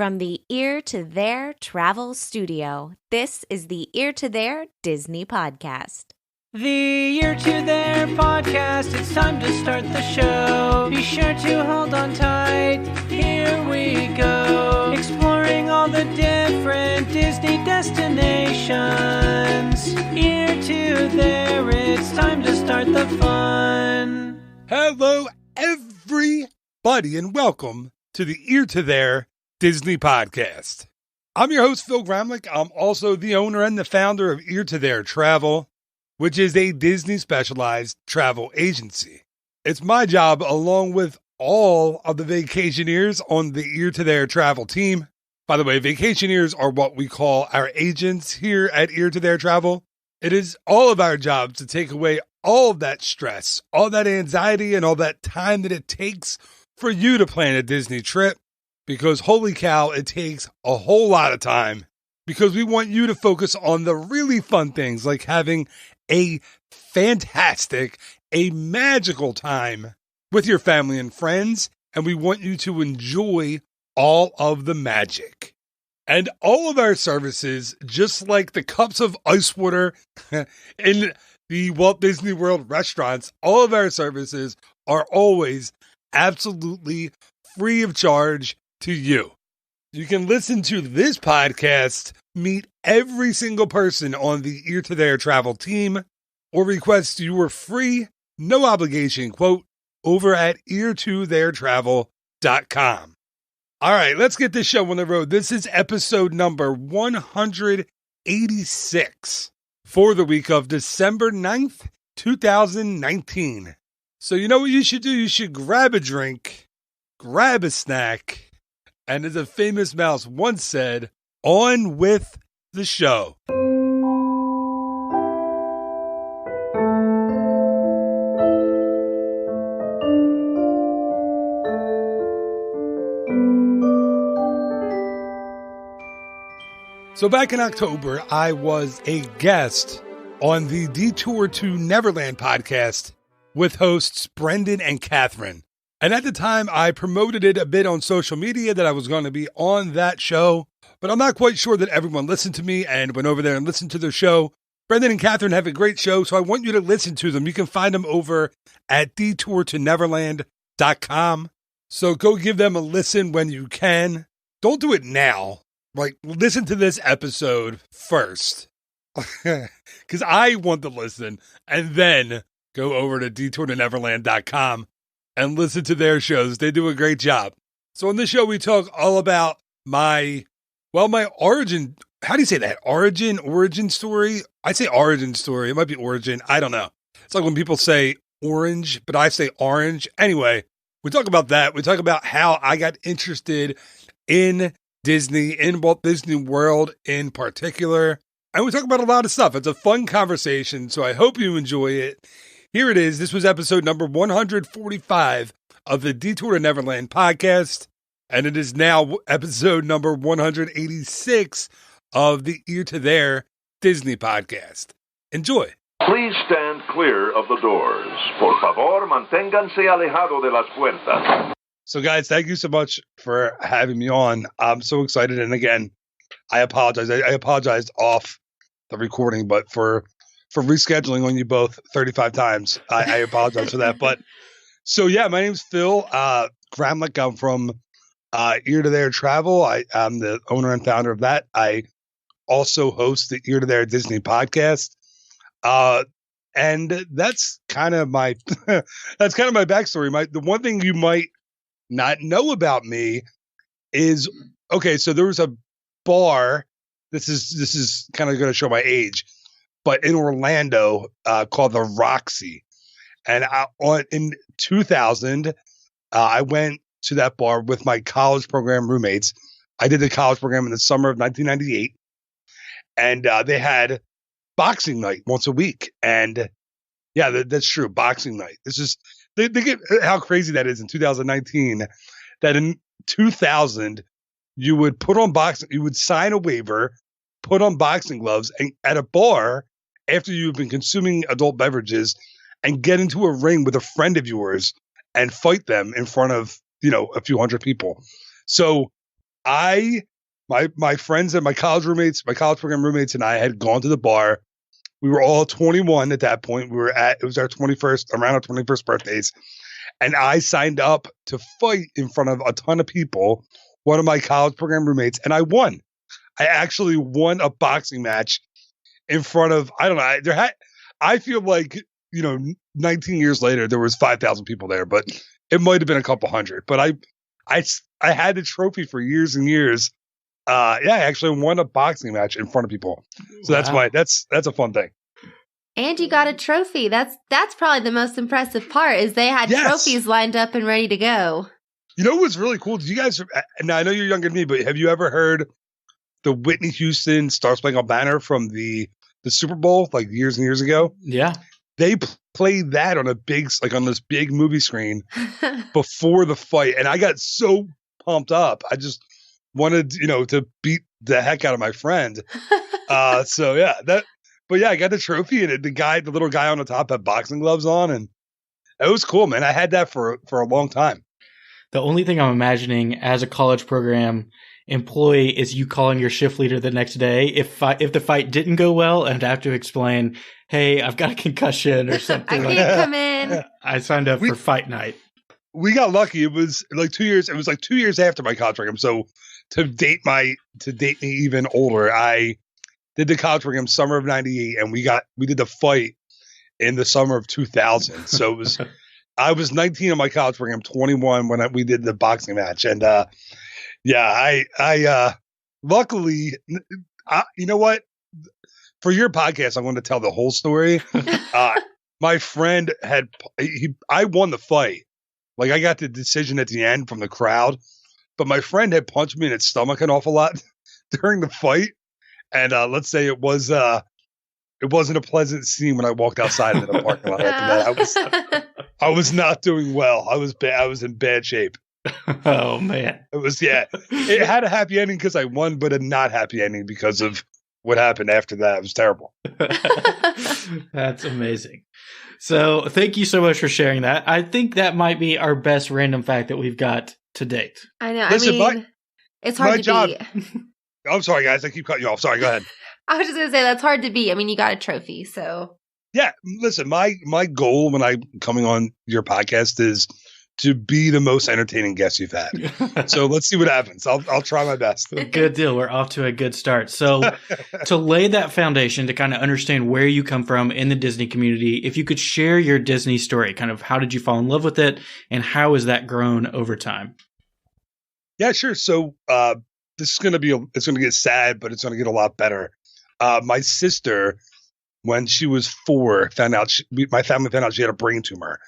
From the Ear to There Travel Studio, this is the Ear to There Disney Podcast. The Ear to There Podcast, it's time to start the show. Be sure to hold on tight, here we go. Exploring all the different Disney destinations. Ear to There, it's time to start the fun. Hello, everybody, and welcome to the Ear to There Disney Podcast. I'm your host, Phil Gramlich. I'm also the owner and the founder of Ear to There Travel, which is a Disney-specialized travel agency. It's my job, along with all of the vacationers on the Ear to There Travel team. By the way, vacationers are what we call our agents here at Ear to There Travel. It is all of our jobs to take away all of that stress, all that anxiety, and all that time that it takes for you to plan a Disney trip. Because holy cow, it takes a whole lot of time. Because we want you to focus on the really fun things like having a fantastic, a magical time with your family and friends. And we want you to enjoy all of the magic. And all of our services, just like the cups of ice water in the Walt Disney World restaurants, all of our services are always absolutely free of charge to you. You can listen to this podcast, meet every single person on the Ear to There Travel team, or request your free, no obligation quote over at eartotheretravel.com. All right, let's get this show on the road. This is episode number 186 for the week of December 9th, 2019. So you know what you should do? You should grab a drink, grab a snack, and as a famous mouse once said, on with the show. So back in October, I was a guest on the Detour to Neverland podcast with hosts Brendan and Catherine. And at the time, I promoted it a bit on social media that I was going to be on that show, but I'm not quite sure that everyone listened to me and went over there and listened to their show. Brendan and Catherine have a great show, so I want you to listen to them. You can find them over at detourtoneverland.com. So go give them a listen when you can. Don't do it now. Like, listen to this episode first, because I want to listen, and then go over to detourtoneverland.com. and listen to their shows. They do a great job. So on this show, we talk all about my origin. How do you say that? Origin story? I say origin story. It might be origin. I don't know. It's like when people say orange, but I say orange. Anyway, we talk about that. We talk about how I got interested in Disney, in Walt Disney World in particular. And we talk about a lot of stuff. It's a fun conversation, so I hope you enjoy it. Here it is. This was episode number 145 of the Detour to Neverland podcast, and it is now episode number 186 of the Ear to There Disney podcast. Enjoy. Please stand clear of the doors. Por favor, manténganse alejado de las puertas. So, guys, thank you so much for having me on. I'm so excited, and again, I apologize. I apologized off the recording, but for rescheduling on you both 35 times. I apologize for that. But so, yeah, my name's Phil Gramlich. I'm from Ear to There Travel. I'm the owner and founder of that. I also host the Ear to There Disney podcast. And that's kind of my backstory. The one thing you might not know about me is, okay, so there was a bar. This is kind of going to show my age. But in Orlando, called the Roxy, and in 2000, I went to that bar with my college program roommates. I did the college program in the summer of 1998, and they had boxing night once a week. And yeah, that's true, boxing night. This is they get how crazy that is in 2019. That in 2000, you would put on boxing, you would sign a waiver, put on boxing gloves, and at a bar after you've been consuming adult beverages, and get into a ring with a friend of yours and fight them in front of, a few hundred people. So My friends and my college program roommates and I had gone to the bar. We were all 21 at that point. It was our 21st, around our 21st birthdays. And I signed up to fight in front of a ton of people, one of my college program roommates, and I won. I actually won a boxing match in front of, I don't know, I feel like, 19 years later, there was 5,000 people there, but it might have been a couple hundred. But I had the trophy for years and years. I actually won a boxing match in front of people. So that's a fun thing. And you got a trophy. That's probably the most impressive part is they had trophies lined up and ready to go. You know what's really cool? Did you guys, now I know you're younger than me, but have you ever heard the Whitney Houston Star Spangled Banner from the Super Bowl like years and years ago? Yeah. They played that on on this big movie screen before the fight. And I got so pumped up. I just wanted, to beat the heck out of my friend. I got the trophy and the little guy on the top had boxing gloves on, and it was cool, man. I had that for a long time. The only thing I'm imagining as a college program employee is you calling your shift leader the next day if the fight didn't go well and have to explain, hey, I've got a concussion or something. I can't come in. I signed up for fight night. We got lucky. It was like 2 years. It was like 2 years after my college program. So to date me even older, I did the college program summer of '98, and we did the fight in the summer of 2000. So it was I was 19 on my college program, 21 when we did the boxing match, and I luckily, you know what? For your podcast, I'm going to tell the whole story. My friend I won the fight. Like, I got the decision at the end from the crowd, but my friend had punched me in its stomach an awful lot during the fight. And let's say it wasn't a pleasant scene when I walked outside into the parking lot after that. I was not doing well. I was in bad shape. Oh man. It had a happy ending because I won, but a not happy ending because of what happened after that. It was terrible. That's amazing. So thank you so much for sharing that. I think that might be our best random fact that we've got to date. I know. Listen, it's hard to beat. I'm sorry, guys. I keep cutting you off. Sorry, go ahead. I was just going to say that's hard to beat. I mean, you got a trophy, so. Yeah, listen, my goal when I'm coming on your podcast is to be the most entertaining guest you've had. So let's see what happens. I'll try my best. Good deal. We're off to a good start. So to lay that foundation to kind of understand where you come from in the Disney community, if you could share your Disney story, kind of how did you fall in love with it and how has that grown over time? Yeah, sure. So this is going to it's going to get sad, but it's going to get a lot better. My sister, when she was 4, my family found out she had a brain tumor.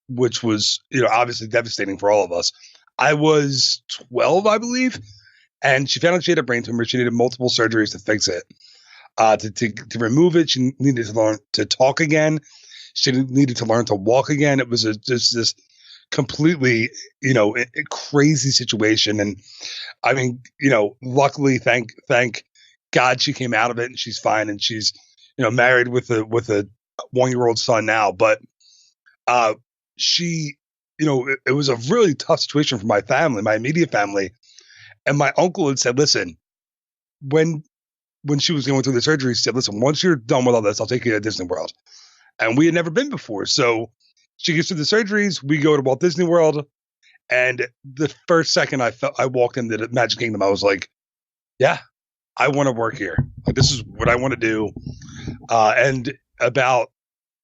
Which was, obviously devastating for all of us. I was 12, I believe, and she found out she had a brain tumor. She needed multiple surgeries to fix it. To remove it, she needed to learn to talk again. She needed to learn to walk again. It was just this completely, crazy situation. And I mean, luckily, thank God she came out of it and she's fine. And she's, married with a 1-year-old son now. But she, it was a really tough situation for my family, my immediate family. And my uncle had said, listen, when she was going through the surgery, he said, listen, once you're done with all this, I'll take you to Disney World. And we had never been before. So she gets through the surgeries. We go to Walt Disney World. And the first second I walked into the Magic Kingdom, I was like, yeah, I want to work here. Like, this is what I want to do. And about,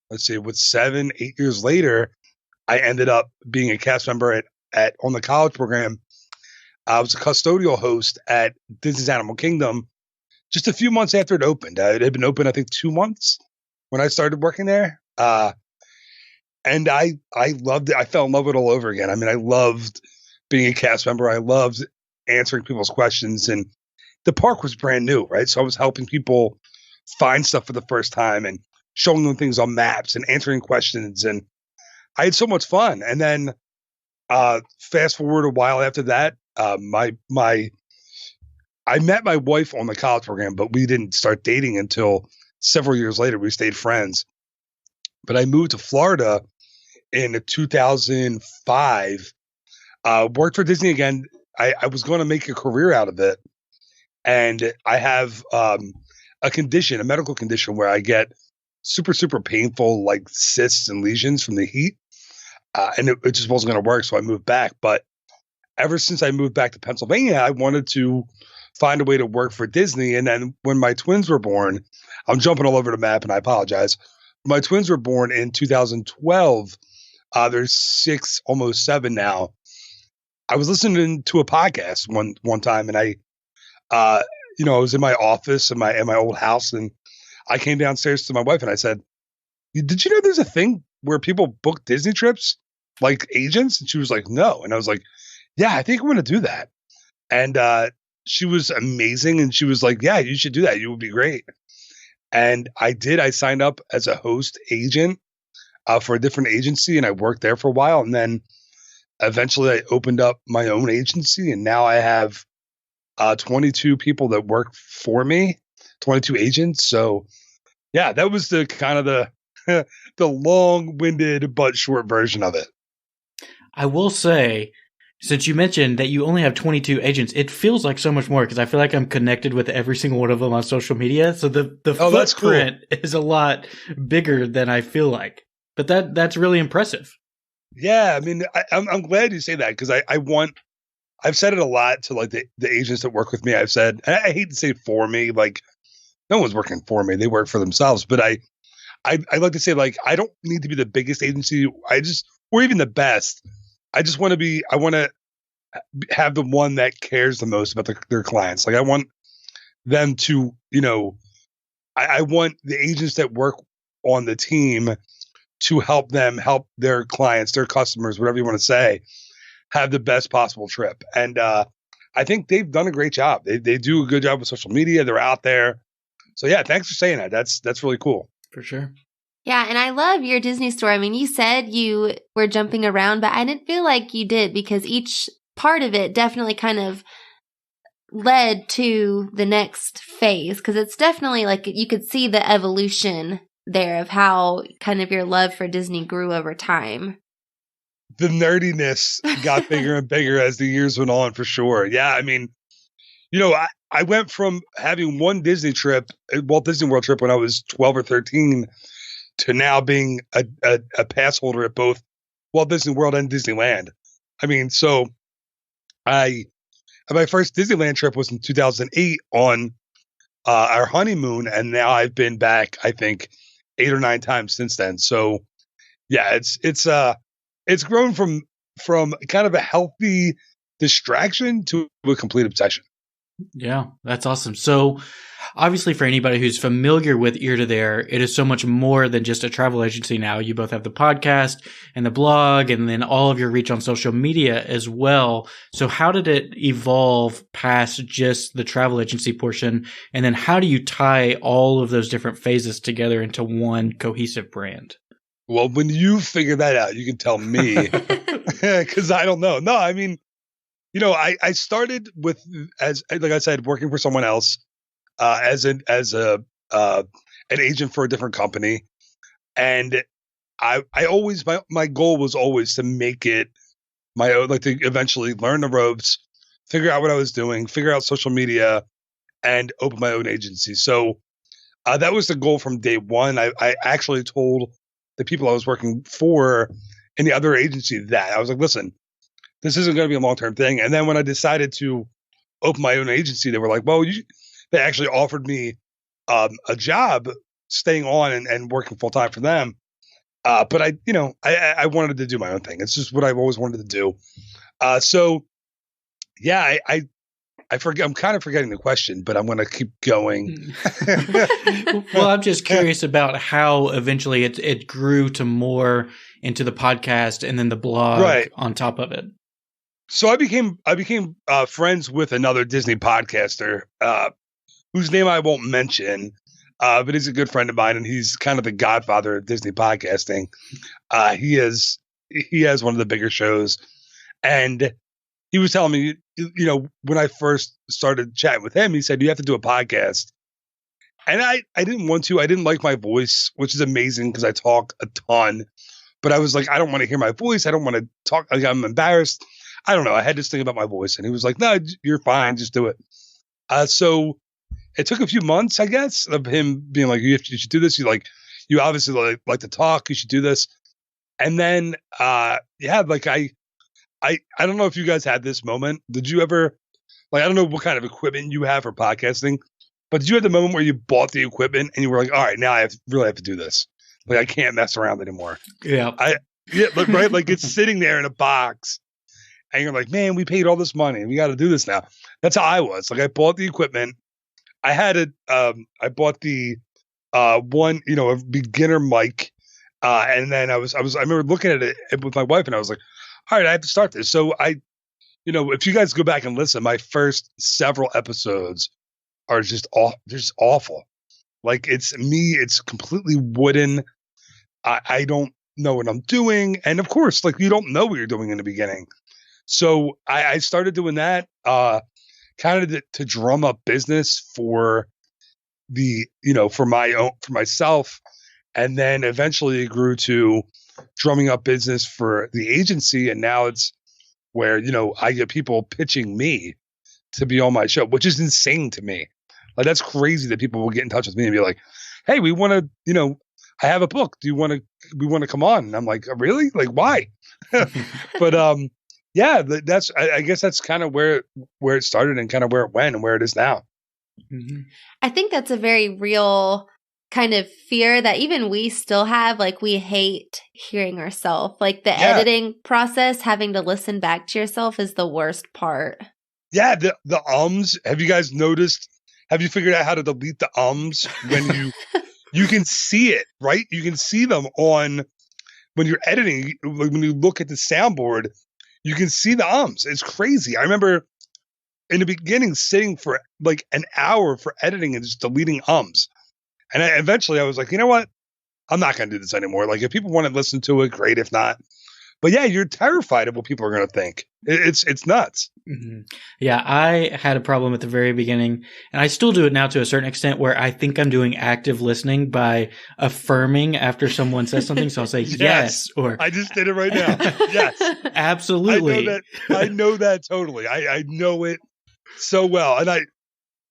let's see, 7-8 years later, I ended up being a cast member on the college program. I was a custodial host at Disney's Animal Kingdom just a few months after it opened. It had been open, I think, 2 months when I started working there. And I loved it. I fell in love with it all over again. I mean, I loved being a cast member. I loved answering people's questions. And the park was brand new, right? So I was helping people find stuff for the first time and showing them things on maps and answering questions. And I had so much fun. And then fast forward a while after that, I met my wife on the college program, but we didn't start dating until several years later. We stayed friends. But I moved to Florida in 2005, worked for Disney again, I was going to make a career out of it. And I have a medical condition where I get super, super painful, like cysts and lesions from the heat. And it just wasn't going to work. So I moved back. But ever since I moved back to Pennsylvania, I wanted to find a way to work for Disney. And then when my twins were born, I'm jumping all over the map and I apologize. My twins were born in 2012. They're 6, almost 7 now. I was listening to a podcast one time and I was in my office in my old house and I came downstairs to my wife and I said, did you know there's a thing where people book Disney trips like agents? And she was like, no. And I was like, yeah, I think I'm going to do that. And she was amazing. And she was like, yeah, you should do that. You would be great. And I did. I signed up as a host agent for a different agency and I worked there for a while. And then eventually I opened up my own agency and now I have 22 people that work for me, 22 agents. So yeah, that was the kind of the long-winded but short version of it. I will say, since you mentioned that you only have 22 agents, it feels like so much more because I feel like I'm connected with every single one of them on social media. So the footprint is a lot bigger than I feel like. But that's really impressive. Yeah, I mean, I'm glad you say that because I've said it a lot to like the agents that work with me. I've said, and I hate to say for me, like no one's working for me; they work for themselves. But I like to say like I don't need to be the biggest agency. Or even the best. I just want to be. I want to have the one that cares the most about their clients. Like I want them to, I want the agents that work on the team to help their clients, their customers, whatever you want to say, have the best possible trip. And I think they've done a great job. They do a good job with social media. They're out there. So yeah, thanks for saying that. That's really cool. For sure. Yeah, and I love your Disney store. I mean, you said you were jumping around, but I didn't feel like you did because each part of it definitely kind of led to the next phase because it's definitely like you could see the evolution there of how kind of your love for Disney grew over time. The nerdiness got bigger and bigger as the years went on, for sure. Yeah, I mean, I went from having one Disney trip, Walt Disney World trip when I was 12 or 13 to now being a pass holder at both Walt Disney World and Disneyland. I mean, so my first Disneyland trip was in 2008 on our honeymoon, and now I've been back, I think, 8 or 9 times since then. So yeah, it's grown from kind of a healthy distraction to a complete obsession. Yeah, that's awesome. So obviously for anybody who's familiar with Ear to There, it is so much more than just a travel agency now. You both have the podcast and the blog and then all of your reach on social media as well. So how did it evolve past just the travel agency portion? And then how do you tie all of those different phases together into one cohesive brand? Well, when you figure that out, you can tell me because I don't know. No, I mean, I started with, as like I said, working for someone else as an agent for a different company, and I always my goal was always to make it my own, like to eventually learn the ropes, figure out what I was doing, figure out social media, and open my own agency. So that was the goal from day one. I actually told the people I was working for in the other agency that I was like, listen, this isn't going to be a long-term thing. And then when I decided to open my own agency, they were like, well, they actually offered me a job staying on and working full-time for them. But I wanted to do my own thing. It's just what I've always wanted to do. So yeah, I forget. I'm kind of forgetting the question, but I'm going to keep going. Well, I'm just curious about how eventually it grew to more into the podcast and then the blog on top of it. So I became friends with another Disney podcaster, whose name I won't mention, but he's a good friend of mine, and he's kind of the godfather of Disney podcasting. He has one of the bigger shows, and he was telling me, when I first started chatting with him, he said, you have to do a podcast. And I didn't want to. I didn't like my voice, which is amazing because I talk a ton. But I was like, I don't want to hear my voice. I don't want to talk. Like, I'm embarrassed. I don't know. I had this thing about my voice, and he was like, "No, you're fine. Just do it." So it took a few months, I guess, of him being like, you should do this. You obviously like to talk. You should do this." And then, like I don't know if you guys had this moment. Did you ever, like, I don't know what kind of equipment you have for podcasting, but did you have the moment where you bought the equipment and you were like, all right, now I really have to do this. Like, I can't mess around anymore. Yeah. Right. Like, it's sitting there in a box and you're like, man, we paid all this money. We got to do this now. That's how I was. Like, I bought the equipment. I bought the one, a beginner mic. And then I remember looking at it with my wife and I was like, all right, I have to start this. So if you guys go back and listen, my first several episodes are just awful. Like, it's completely wooden. I don't know what I'm doing. And of course, like, you don't know what you're doing in the beginning. So I started doing that, kind of to drum up business for for myself. And then eventually it grew to drumming up business for the agency. And now it's where, I get people pitching me to be on my show, which is insane to me. Like, that's crazy that people will get in touch with me and be like, hey, we want to, I have a book. We want to come on. And I'm like, really? Like, why? But, yeah, I guess that's kind of where it started and kind of where it went and where it is now. Mm-hmm. I think that's a very real kind of fear that even we still have. Like, we hate hearing ourselves. Like, the editing process, having to listen back to yourself is the worst part. Yeah, the ums. Have you guys noticed? Have you figured out how to delete the ums when you can see it, right? You can see them when you're editing. Like, when you look at the soundboard, you can see the ums. It's crazy. I remember in the beginning sitting for like an hour for editing and just deleting ums. And eventually I was like, you know what? I'm not going to do this anymore. Like, if people want to listen to it, great. If not, but yeah, you're terrified of what people are going to think. It's nuts. Mm-hmm. Yeah, I had a problem at the very beginning, and I still do it now to a certain extent, where I think I'm doing active listening by affirming after someone says something. So I'll say yes, or I just did it right now. Yes, absolutely. I know that totally. I know it so well,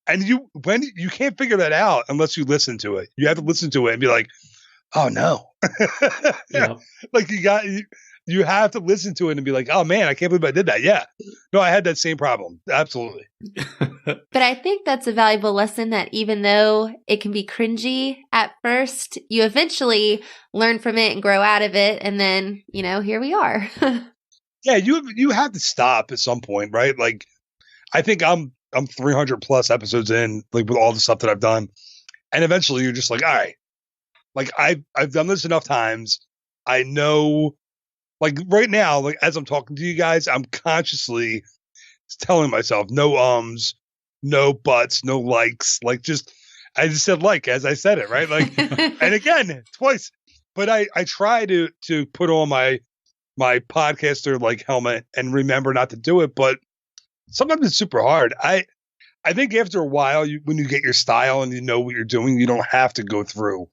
and you can't figure that out unless you listen to it. You have to listen to it and be like, oh no. Yeah. Like, you have to listen to it and be like, oh man, I can't believe I did that. Yeah. No, I had that same problem. Absolutely. But I think that's a valuable lesson, that even though it can be cringy at first, you eventually learn from it and grow out of it. And then, here we are. Yeah. You have to stop at some point, right? Like, I think I'm 300 plus episodes in, like, with all the stuff that I've done. And eventually you're just like, all right, like, I've done this enough times. I know, like, right now, like, as I'm talking to you guys, I'm consciously telling myself no ums, no buts, no likes. Like, I just said like as I said it, right? Like, and again, twice. But I try to put on my podcaster like helmet and remember not to do it. But sometimes it's super hard. I think after a while, when you get your style and you know what you're doing, you don't have to go through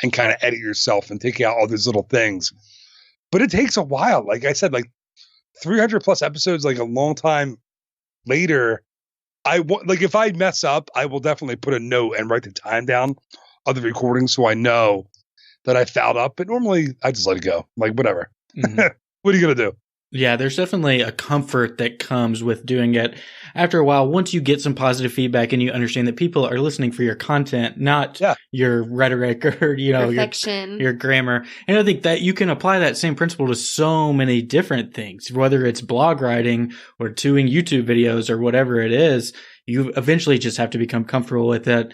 and kind of edit yourself and take out all these little things. But it takes a while. Like I said, like 300 plus episodes, like a long time later, like if I mess up, I will definitely put a note and write the time down of the recording so I know that I fouled up. But normally I just let it go. Like, whatever. Mm-hmm. What are you going to do? Yeah, there's definitely a comfort that comes with doing it. After a while, once you get some positive feedback and you understand that people are listening for your content, not your rhetoric or, your grammar. And I think that you can apply that same principle to so many different things, whether it's blog writing or doing YouTube videos or whatever it is. You eventually just have to become comfortable with it,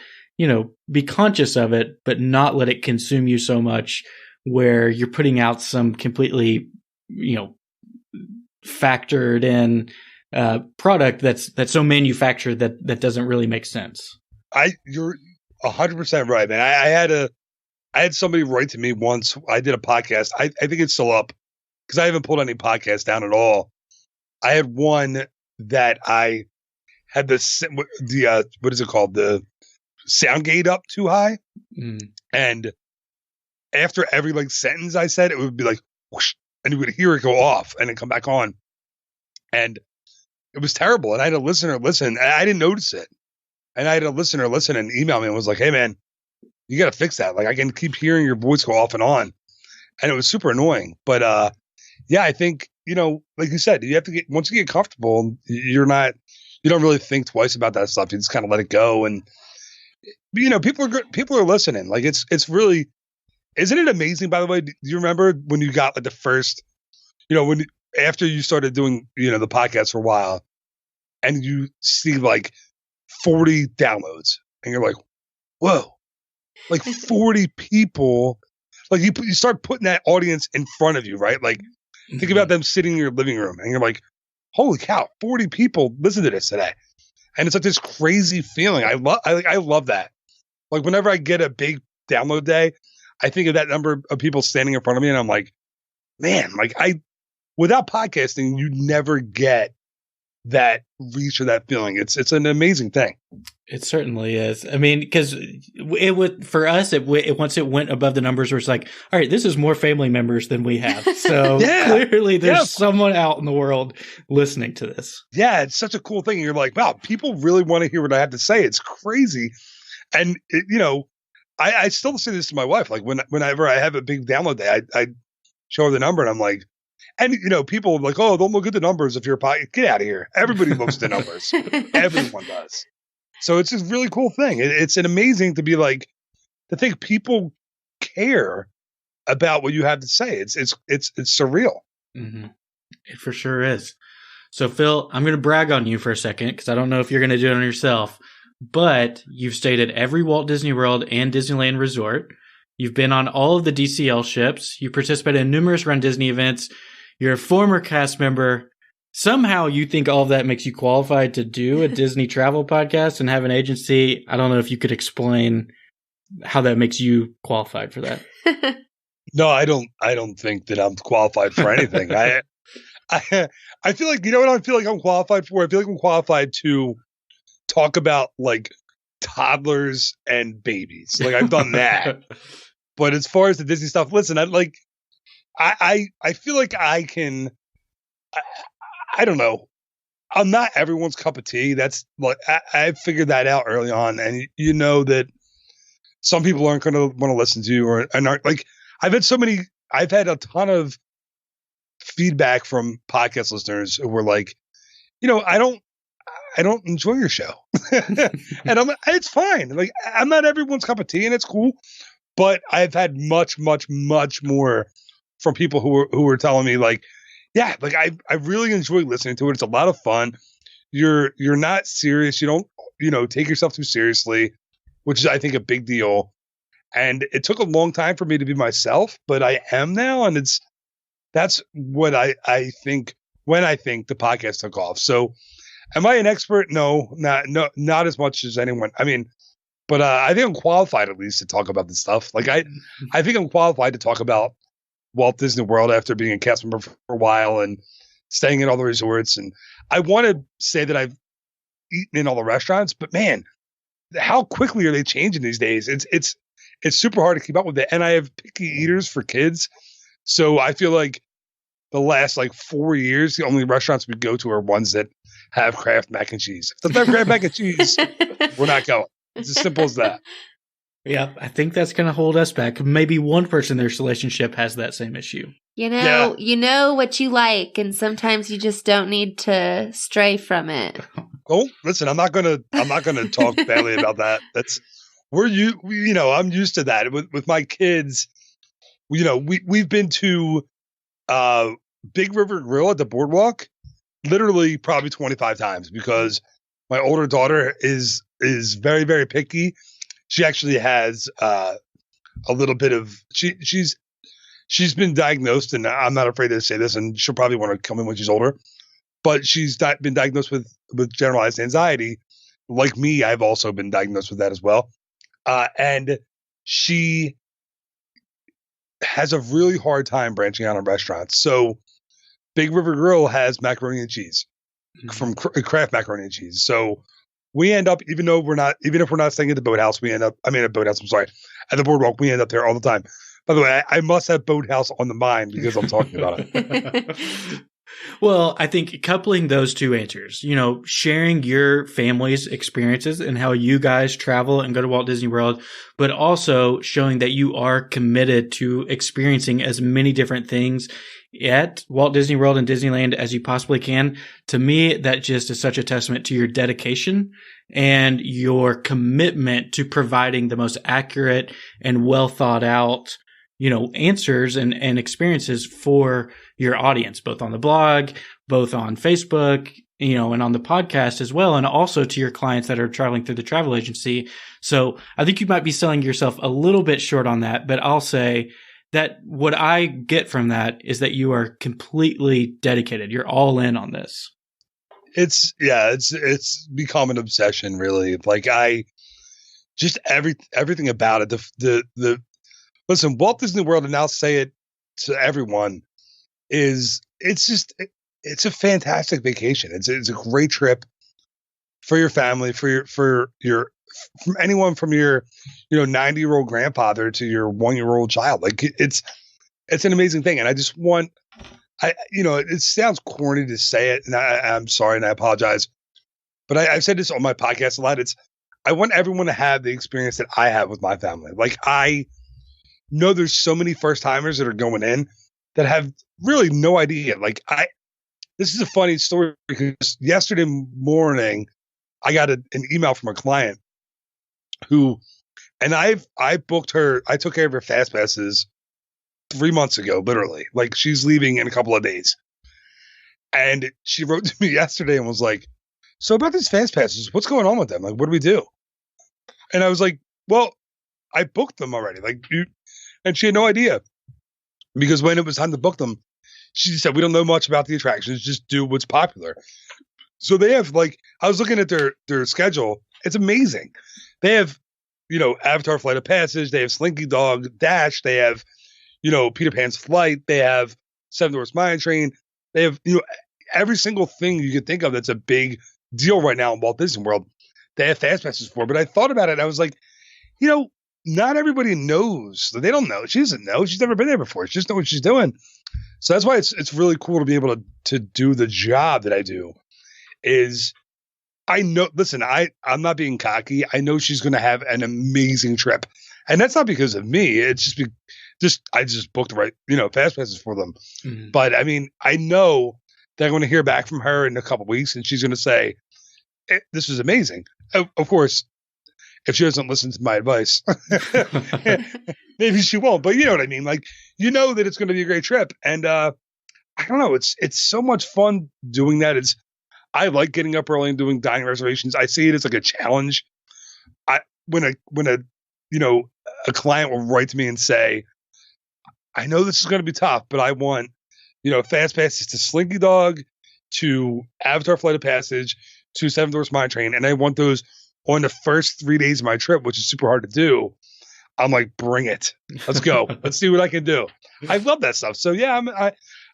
be conscious of it, but not let it consume you so much where you're putting out some completely, factored in product that's so manufactured that doesn't really make sense. You're 100% right, man. I had somebody write to me once. I did a podcast. I think it's still up because I haven't pulled any podcasts down at all. I had one that I had the what is it called? The sound gate up too high. And after every sentence I said, it would be like whoosh, and you would hear it go off and then come back on. And it was terrible. And I had a listener listen, and I didn't notice it. And I had a listener listen and email me and was like, hey, man, you got to fix that. Like, I can keep hearing your voice go off and on. And it was super annoying. But yeah, I think, like you said, you have to once you get comfortable, you don't really think twice about that stuff. You just kind of let it go. And, people are listening. Like, it's really, isn't it amazing, by the way? Do you remember when you got like the first, after you started doing, the podcast for a while and you see like 40 downloads and you're like, whoa, like 40 people, like you start putting that audience in front of you, right? Like think about them sitting in your living room and you're like, holy cow, 40 people listen to this today. And it's like this crazy feeling. I love that. Like whenever I get a big download day, I think of that number of people standing in front of me and I'm like, man, like without podcasting, you never get that reach or that feeling. It's an amazing thing. It certainly is. I mean, because it would, for us, once it went above the numbers, where it's like, all right, this is more family members than we have. So clearly there's someone out in the world listening to this. Yeah, it's such a cool thing. You're like, wow, people really want to hear what I have to say. It's crazy. And, I still say this to my wife. Like whenever I have a big download day, I show her the number and I'm like, and, people are like, oh, don't look at the numbers if you're a podcast. Get out of here. Everybody looks at the numbers. Everyone does. So it's a really cool thing. It's an amazing to be like, to think people care about what you have to say. It's surreal. Mm-hmm. It for sure is. So Phil, I'm going to brag on you for a second because I don't know if you're going to do it on yourself, but you've stayed at every Walt Disney World and Disneyland resort. You've been on all of the DCL ships. You participated in numerous Run Disney events. You're a former cast member. Somehow you think all of that makes you qualified to do a Disney travel podcast and have an agency. I don't know if you could explain how that makes you qualified for that. No, I don't think that I'm qualified for anything. I feel like, what I feel like I'm qualified for? I feel like I'm qualified to talk about like toddlers and babies. Like I've done that. But as far as the Disney stuff, listen, I feel like I can, I don't know. I'm not everyone's cup of tea. That's like, I figured that out early on. And that some people aren't going to want to listen to you and aren't like, I've had a ton of feedback from podcast listeners who were like, I don't enjoy your show. And it's fine. Like I'm not everyone's cup of tea and it's cool. But I've had much, much, much more from people who were telling me like, yeah, like I really enjoy listening to it. It's a lot of fun. You're not serious. You don't, take yourself too seriously, which is, I think, a big deal. And it took a long time for me to be myself, but I am now. And that's what I think when I think the podcast took off. So am I an expert? No, not as much as anyone. I mean, but I think I'm qualified at least to talk about this stuff. Like I think I'm qualified to talk about Walt Disney World after being a cast member for a while and staying in all the resorts. And I want to say that I've eaten in all the restaurants, but man, how quickly are they changing these days? It's super hard to keep up with it. And I have picky eaters for kids. So I feel like the last 4 years, the only restaurants we go to are ones that have Kraft mac and cheese. If they have Kraft mac and cheese, we're not going. It's as simple as that. Yeah, I think that's going to hold us back. Maybe one person in their relationship has that same issue. You know what you like, and sometimes you just don't need to stray from it. Oh, listen, I'm not gonna talk badly about that. I'm used to that with my kids. We've been to Big River Grill at the boardwalk literally probably 25 times because my older daughter is very, very picky. She actually has a little bit of she's been diagnosed, and I'm not afraid to say this, and she'll probably want to come in when she's older. But she's been diagnosed with generalized anxiety. Like me, I've also been diagnosed with that as well. And she has a really hard time branching out in restaurants. So Big River Grill has macaroni and cheese from Kraft macaroni and cheese. So we end up, even if we're not staying at the boathouse, at the boardwalk, we end up there all the time. By the way, I must have boathouse on the mind because I'm talking about it. Well, I think coupling those two answers, sharing your family's experiences and how you guys travel and go to Walt Disney World, but also showing that you are committed to experiencing as many different things at Walt Disney World and Disneyland as you possibly can. To me, that just is such a testament to your dedication and your commitment to providing the most accurate and well thought out answers and experiences for your audience, both on the blog, both on Facebook, and on the podcast as well, and also to your clients that are traveling through the travel agency. So I think you might be selling yourself a little bit short on that, but I'll say that what I get from that is that you are completely dedicated. You're all in on this. It's become an obsession, really. Like everything about it. Listen, Walt Disney World, and I'll say it to everyone, it's a fantastic vacation. It's a great trip for your family, from anyone from your 90-year-old grandfather to your 1-year-old child. Like it's an amazing thing, and I just want it sounds corny to say it, and I'm sorry and I apologize, but I've said this on my podcast a lot. I want everyone to have the experience that I have with my family. Like I know there's so many first timers that are going in that have really no idea. Like this is a funny story because yesterday morning I got an email from a client and I booked her. I took care of her fast passes 3 months ago, literally. Like she's leaving in a couple of days. And she wrote to me yesterday and was like, so about these fast passes, what's going on with them? Like, what do we do? And I was like, well, I booked them already. And she had no idea because when it was time to book them, she said, we don't know much about the attractions. Just do what's popular. So they have I was looking at their schedule. It's amazing. They have, Avatar Flight of Passage. They have Slinky Dog Dash. They have, Peter Pan's Flight. They have Seven Dwarfs Mine Train. They have, every single thing you could think of that's a big deal right now in Walt Disney World. They have fast passes for. But I thought about it and I was like, not everybody knows. They don't know. She doesn't know. She's never been there before. She just knows what she's doing. So that's why it's really cool to be able to do the job that I do. Is I know. Listen, I'm not being cocky. I know she's going to have an amazing trip, and that's not because of me. It's just I just booked the right fast passes for them. Mm-hmm. But I mean, I know that I'm going to hear back from her in a couple of weeks, and she's going to say, "This was amazing." Of course. If she doesn't listen to my advice, maybe she won't. But you know what I mean. Like that it's going to be a great trip, and I don't know. It's so much fun doing that. I like getting up early and doing dining reservations. I see it as like a challenge. When a client will write to me and say, I know this is going to be tough, but I want fast passes to Slinky Dog, to Avatar Flight of Passage, to Seven Dwarfs Mine Train, and I want those on the first 3 days of my trip, which is super hard to do. I'm like, bring it. Let's go. Let's see what I can do. I love that stuff. So yeah,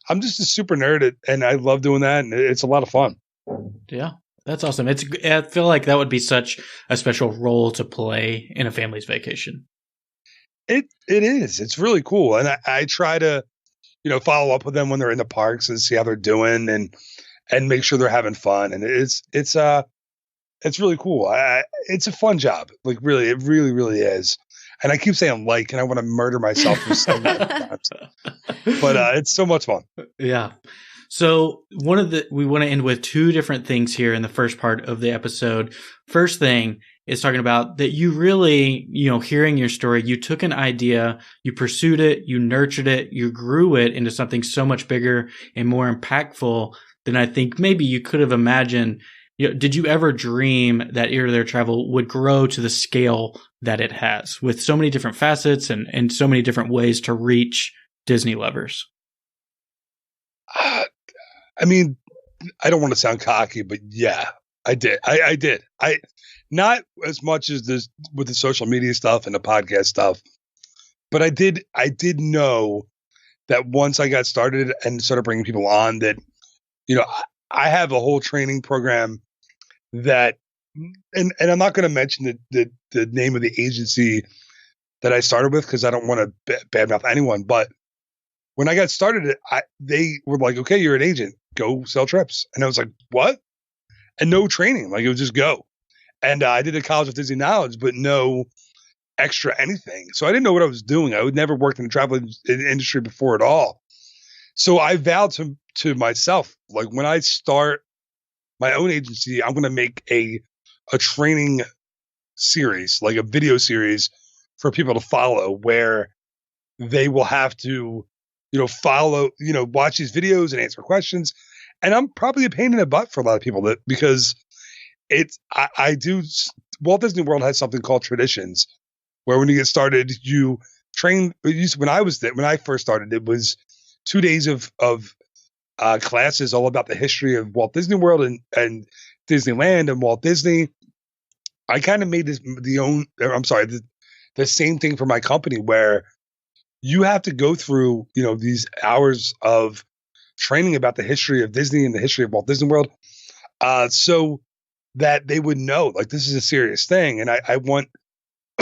I'm just a super nerd and I love doing that. And it's a lot of fun. Yeah, that's awesome. I feel like that would be such a special role to play in a family's vacation. It is. It's really cool. And I try to, follow up with them when they're in the parks and see how they're doing and make sure they're having fun. And it's really cool. It's a fun job. Like really, it really, really is. And I keep saying and I want to murder myself for saying that times. But it's so much fun. Yeah. So we want to end with two different things here in the first part of the episode. First thing is talking about that you really, hearing your story, you took an idea, you pursued it, you nurtured it, you grew it into something so much bigger and more impactful than I think maybe you could have imagined. Did you ever dream that Ear to There Travel would grow to the scale that it has with so many different facets and so many different ways to reach Disney lovers? I mean, I don't want to sound cocky, but yeah, I did. I did. Not as much as this with the social media stuff and the podcast stuff, but I did know that once I got started and started bringing people on that, I have a whole training program that, and I'm not going to mention the name of the agency that I started with because I don't want to badmouth anyone. But when I got started, they were like, "Okay, you're an agent. go sell trips. And I was like, what? And no training. Like, it would just go. And I did a college of Disney knowledge, but no extra anything. So I didn't know what I was doing. I would never worked in the travel industry before at all. So I vowed to myself, like, when I start my own agency, I'm going to make a training series, like a video series for people to follow, where they will have to, follow, watch these videos and answer questions. And I'm probably a pain in the butt for a lot of people because I do. Walt Disney World has something called traditions, where when you get started, you train. When I first started, it was 2 days of classes all about the history of Walt Disney World and Disneyland and Walt Disney. I kind of made the same thing for my company, where you have to go through, these hours of training about the history of Disney and the history of Walt Disney World, so that they would know, like, this is a serious thing. And I want,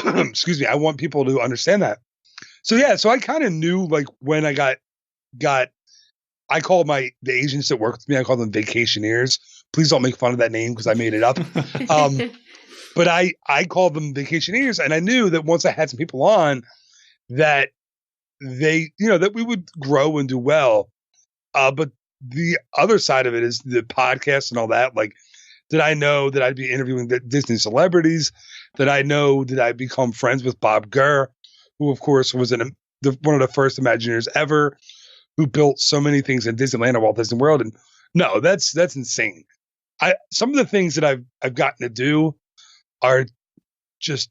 excuse me, I want people to understand that. So I kind of knew, like, when I got, I called the agents that work with me, I call them vacationeers. Please don't make fun of that name because I made it up. But I called them vacationeers, and I knew that once I had some people on, that they, that we would grow and do well. But the other side of it is the podcast and all that. Like, did I know that I'd be interviewing the Disney celebrities? Did I know that I'd become friends with Bob Gurr, who, of course, was one of the first Imagineers ever, who built so many things in Disneyland and Walt Disney World? And no, that's insane. Some of the things that I've gotten to do are just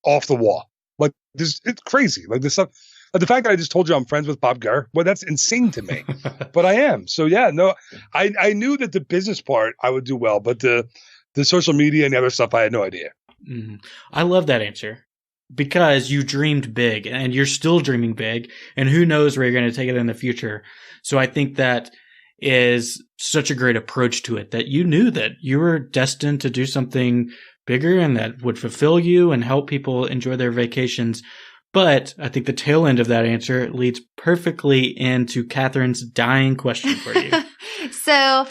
off the wall. Like, it's crazy. Like, this stuff. The fact that I just told you I'm friends with Bob Gurr, well, that's insane to me. But I am. So I knew that the business part I would do well, but the social media and the other stuff, I had no idea. Mm-hmm. I love that answer, because you dreamed big and you're still dreaming big, and who knows where you're going to take it in the future. So I think that is such a great approach to it, that you knew that you were destined to do something bigger and that would fulfill you and help people enjoy their vacations. But I think the tail end of that answer leads perfectly into Catherine's dying question for you. So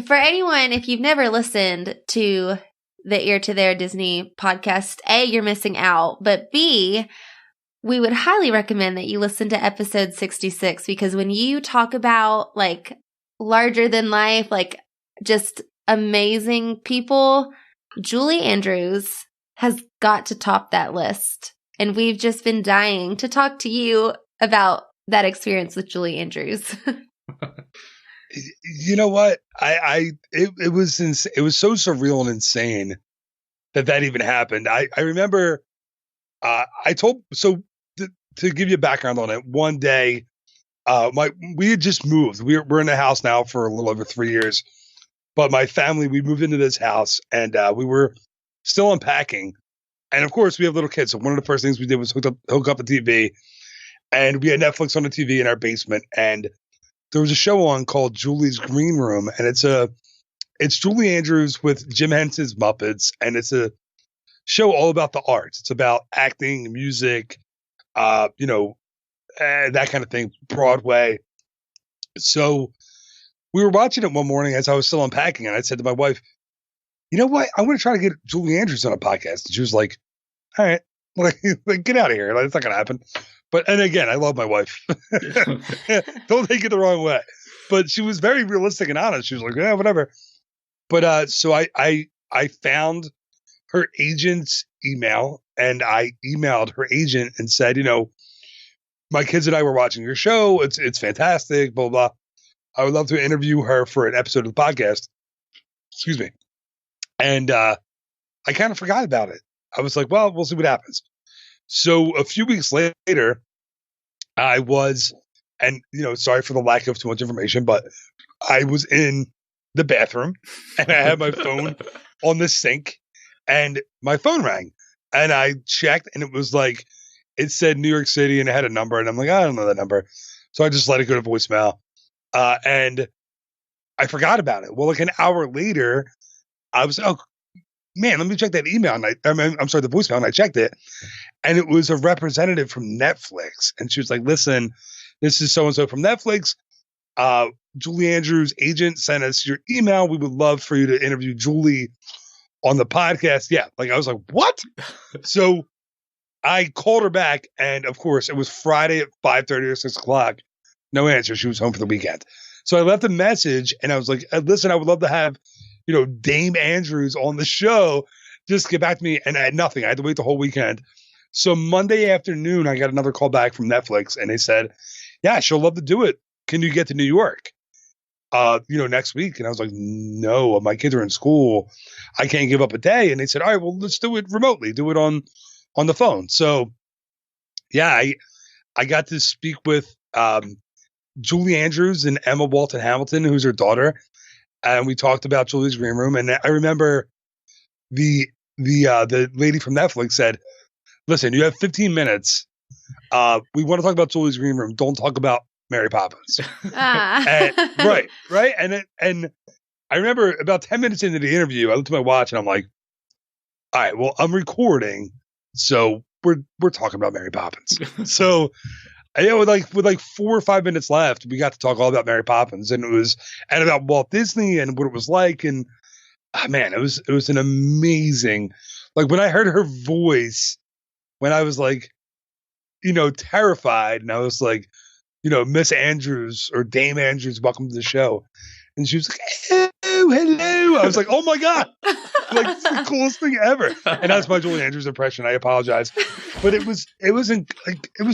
for anyone, if you've never listened to the Ear to Their Disney podcast, A, you're missing out, but B, we would highly recommend that you listen to episode 66, because when you talk about, like, larger than life, like, just amazing people, Julie Andrews has got to top that list. And we've just been dying to talk to you about that experience with Julie Andrews. You know what? It was so surreal and insane that even happened. I remember to give you a background on it. One day, we had just moved. We're in a house now for a little over 3 years, but my family, we moved into this house, and we were still unpacking. And of course, we have little kids. So one of the first things we did was hook up the TV, and we had Netflix on the TV in our basement. And there was a show on called Julie's Green Room, and it's Julie Andrews with Jim Henson's Muppets, and it's a show all about the arts. It's about acting, music, that kind of thing, Broadway. So we were watching it one morning as I was still unpacking, and I said to my wife, you know what? I'm going to try to get Julie Andrews on a podcast. And she was like, all right, like get out of here. Like, it's not going to happen. And again, I love my wife. Don't take it the wrong way. But she was very realistic and honest. She was like, yeah, whatever. But so I found her agent's email, and I emailed her agent and said, my kids and I were watching your show. It's fantastic, blah, blah. I would love to interview her for an episode of the podcast. Excuse me. And I kind of forgot about it. I was like, well, we'll see what happens. So a few weeks later, I was, and sorry for the lack of too much information, but I was in the bathroom, and I had my phone on the sink, and my phone rang, and I checked, and it was like, it said New York City, and it had a number, and I'm like, I don't know that number. So I just let it go to voicemail. And I forgot about it. Well, like an hour later, I was, oh man, let me check that email. And the voicemail, and I checked it, and it was a representative from Netflix. And she was like, listen, this is so-and-so from Netflix. Julie Andrews' agent sent us your email. We would love for you to interview Julie on the podcast. Yeah. Like, I was like, what? So I called her back, and of course, it was Friday at 5:30 or 6 o'clock. No answer. She was home for the weekend. So I left a message, and I was like, listen, I would love to have, Dame Andrews on the show. Just get back to me. And I had nothing. I had to wait the whole weekend. So Monday afternoon, I got another call back from Netflix, and they said, yeah, she'll love to do it. Can you get to New York, next week? And I was like, no, my kids are in school. I can't give up a day. And they said, all right, well, let's do it remotely. Do it on the phone. So yeah, I got to speak with Julie Andrews and Emma Walton Hamilton, who's her daughter. And we talked about Julie's Green Room. And I remember the lady from Netflix said, listen, you have 15 minutes. We want to talk about Julie's Green Room. Don't talk about Mary Poppins. Right. And I remember about 10 minutes into the interview, I looked at my watch and I'm like, all right, well, I'm recording. So we're talking about Mary Poppins. So with like 4 or 5 minutes left, we got to talk all about Mary Poppins, and about Walt Disney and what it was like. And man, it was an amazing, like when I heard her voice, when I was like, terrified, and I was like, Miss Andrews or Dame Andrews, welcome to the show. And she was like, oh, hello. I was like, oh my God. Like, it's the coolest thing ever. And that's my Julie Andrews impression. I apologize. But it was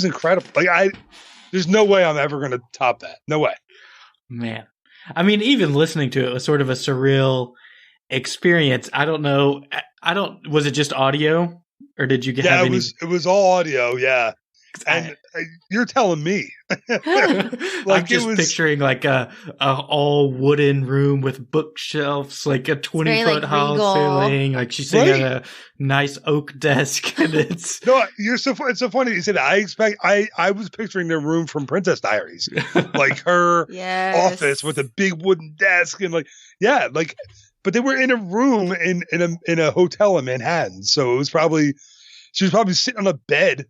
incredible. Like, there's no way I'm ever going to top that. No way. Man. I mean, even listening to it was sort of a surreal experience. I don't know. Was it just audio, or did you have any? It was all audio. Yeah. And you're telling me. Like, I'm just picturing like a all wooden room with bookshelves, like a 20-foot high ceiling. Like she's sitting at a nice oak desk, and it's it's so funny you say that. I was picturing their room from Princess Diaries, like her office with a big wooden desk, and but they were in a room in a hotel in Manhattan, so it was probably. She was probably sitting on a bed,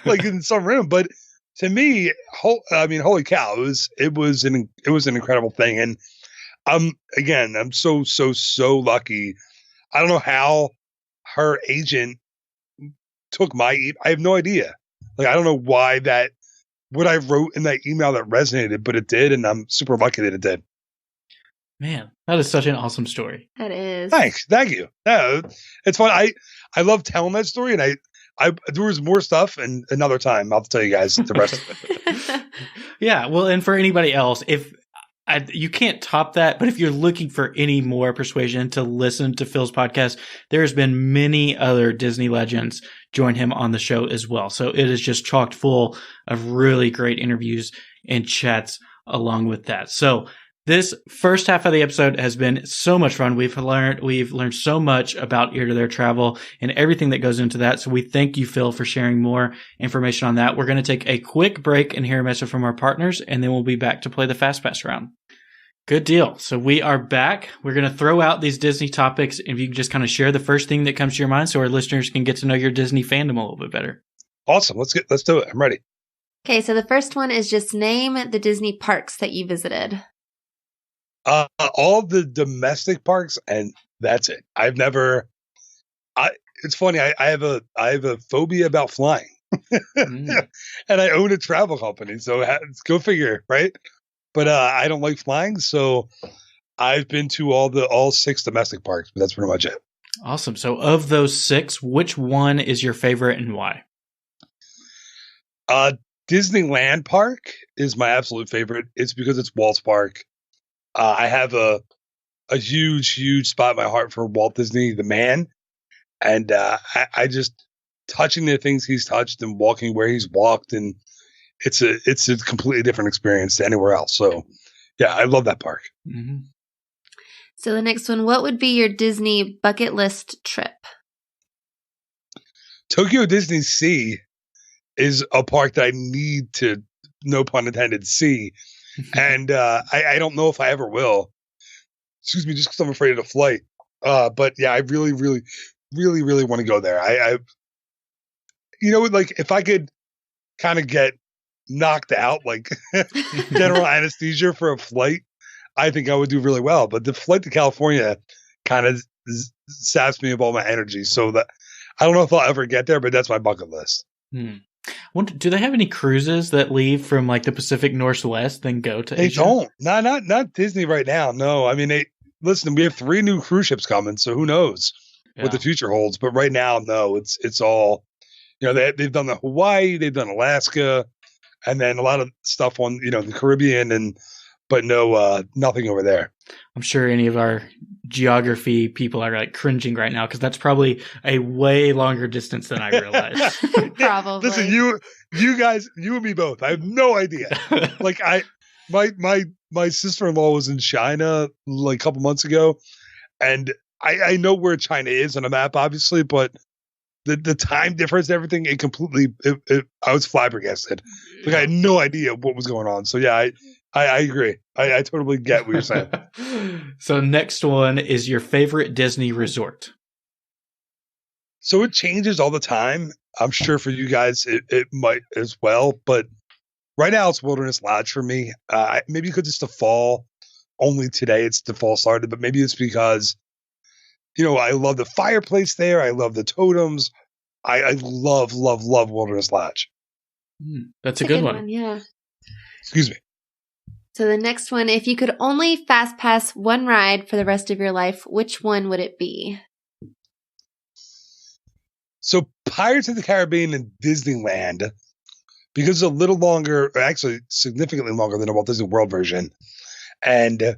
like in some room. But to me, holy cow! It was an incredible thing, and I'm so lucky. I don't know how her agent took I have no idea. Like, I don't know why what I wrote in that email that resonated, but it did, and I'm super lucky that it did. Man, that is such an awesome story. That is. Thanks. Thank you. No, it's fun. I love telling that story, and I there was more stuff, and another time I'll tell you guys the rest of it. Yeah. Well, and for anybody else, you can't top that, but if you're looking for any more persuasion to listen to Phil's podcast, there's been many other Disney legends join him on the show as well. So it is just chocked full of really great interviews and chats along with that. So this first half of the episode has been so much fun. We've learned so much about Ear to Their travel and everything that goes into that. So we thank you, Phil, for sharing more information on that. We're going to take a quick break and hear a message from our partners, and then we'll be back to play the Fast Pass round. Good deal. So we are back. We're going to throw out these Disney topics, and if you can just kind of share the first thing that comes to your mind so our listeners can get to know your Disney fandom a little bit better. Awesome. Let's do it. I'm ready. Okay, so the first one is just name the Disney parks that you visited. All the domestic parks, and that's it. It's funny. I have a phobia about flying, and I own a travel company, so go figure, right? But I don't like flying, so I've been to all 6 domestic parks, but that's pretty much it. Awesome. So of those 6, which one is your favorite and why? Disneyland Park is my absolute favorite. It's because it's Walt's park. I have a huge spot in my heart for Walt Disney, the man. And I just touching the things he's touched and walking where he's walked. And it's a completely different experience to anywhere else. So, yeah, I love that park. Mm-hmm. So the next one, what would be your Disney bucket list trip? Tokyo Disney Sea is a park that I need to, no pun intended, see. And I don't know if I ever will. Excuse me, just because I'm afraid of the flight. But yeah, I really want to go there. Like if I could kind of get knocked out, like general anesthesia for a flight, I think I would do really well. But the flight to California kind of saps me of all my energy. So that I don't know if I'll ever get there, but that's my bucket list. Do they have any cruises that leave from like the Pacific Northwest then go to Asia? They don't. Not Disney right now. No, I mean, listen, we have 3 new cruise ships coming, so who knows what the future holds. But right now, no, it's all, they've done the Hawaii, they've done Alaska, and then a lot of stuff on, the Caribbean, but no, nothing over there. I'm sure any of our geography people are like cringing right now because that's probably a way longer distance than I realized. Probably. Listen, you guys, you and me both. I have no idea. Like my sister-in-law was in China like a couple months ago, and I know where China is on a map, obviously, but the time difference, everything, I was flabbergasted. Like I had no idea what was going on. So yeah, I agree. I totally get what you're saying. So next one is your favorite Disney resort. So it changes all the time. I'm sure for you guys it might as well, but right now it's Wilderness Lodge for me. Maybe because it's the fall. Only today it's the fall started, but maybe it's because I love the fireplace there. I love the totems. I love Wilderness Lodge. That's a good one. Yeah. Excuse me. So the next one, if you could only fast pass one ride for the rest of your life, which one would it be? So Pirates of the Caribbean and Disneyland, because it's a little longer, or actually significantly longer than the Walt Disney World version. And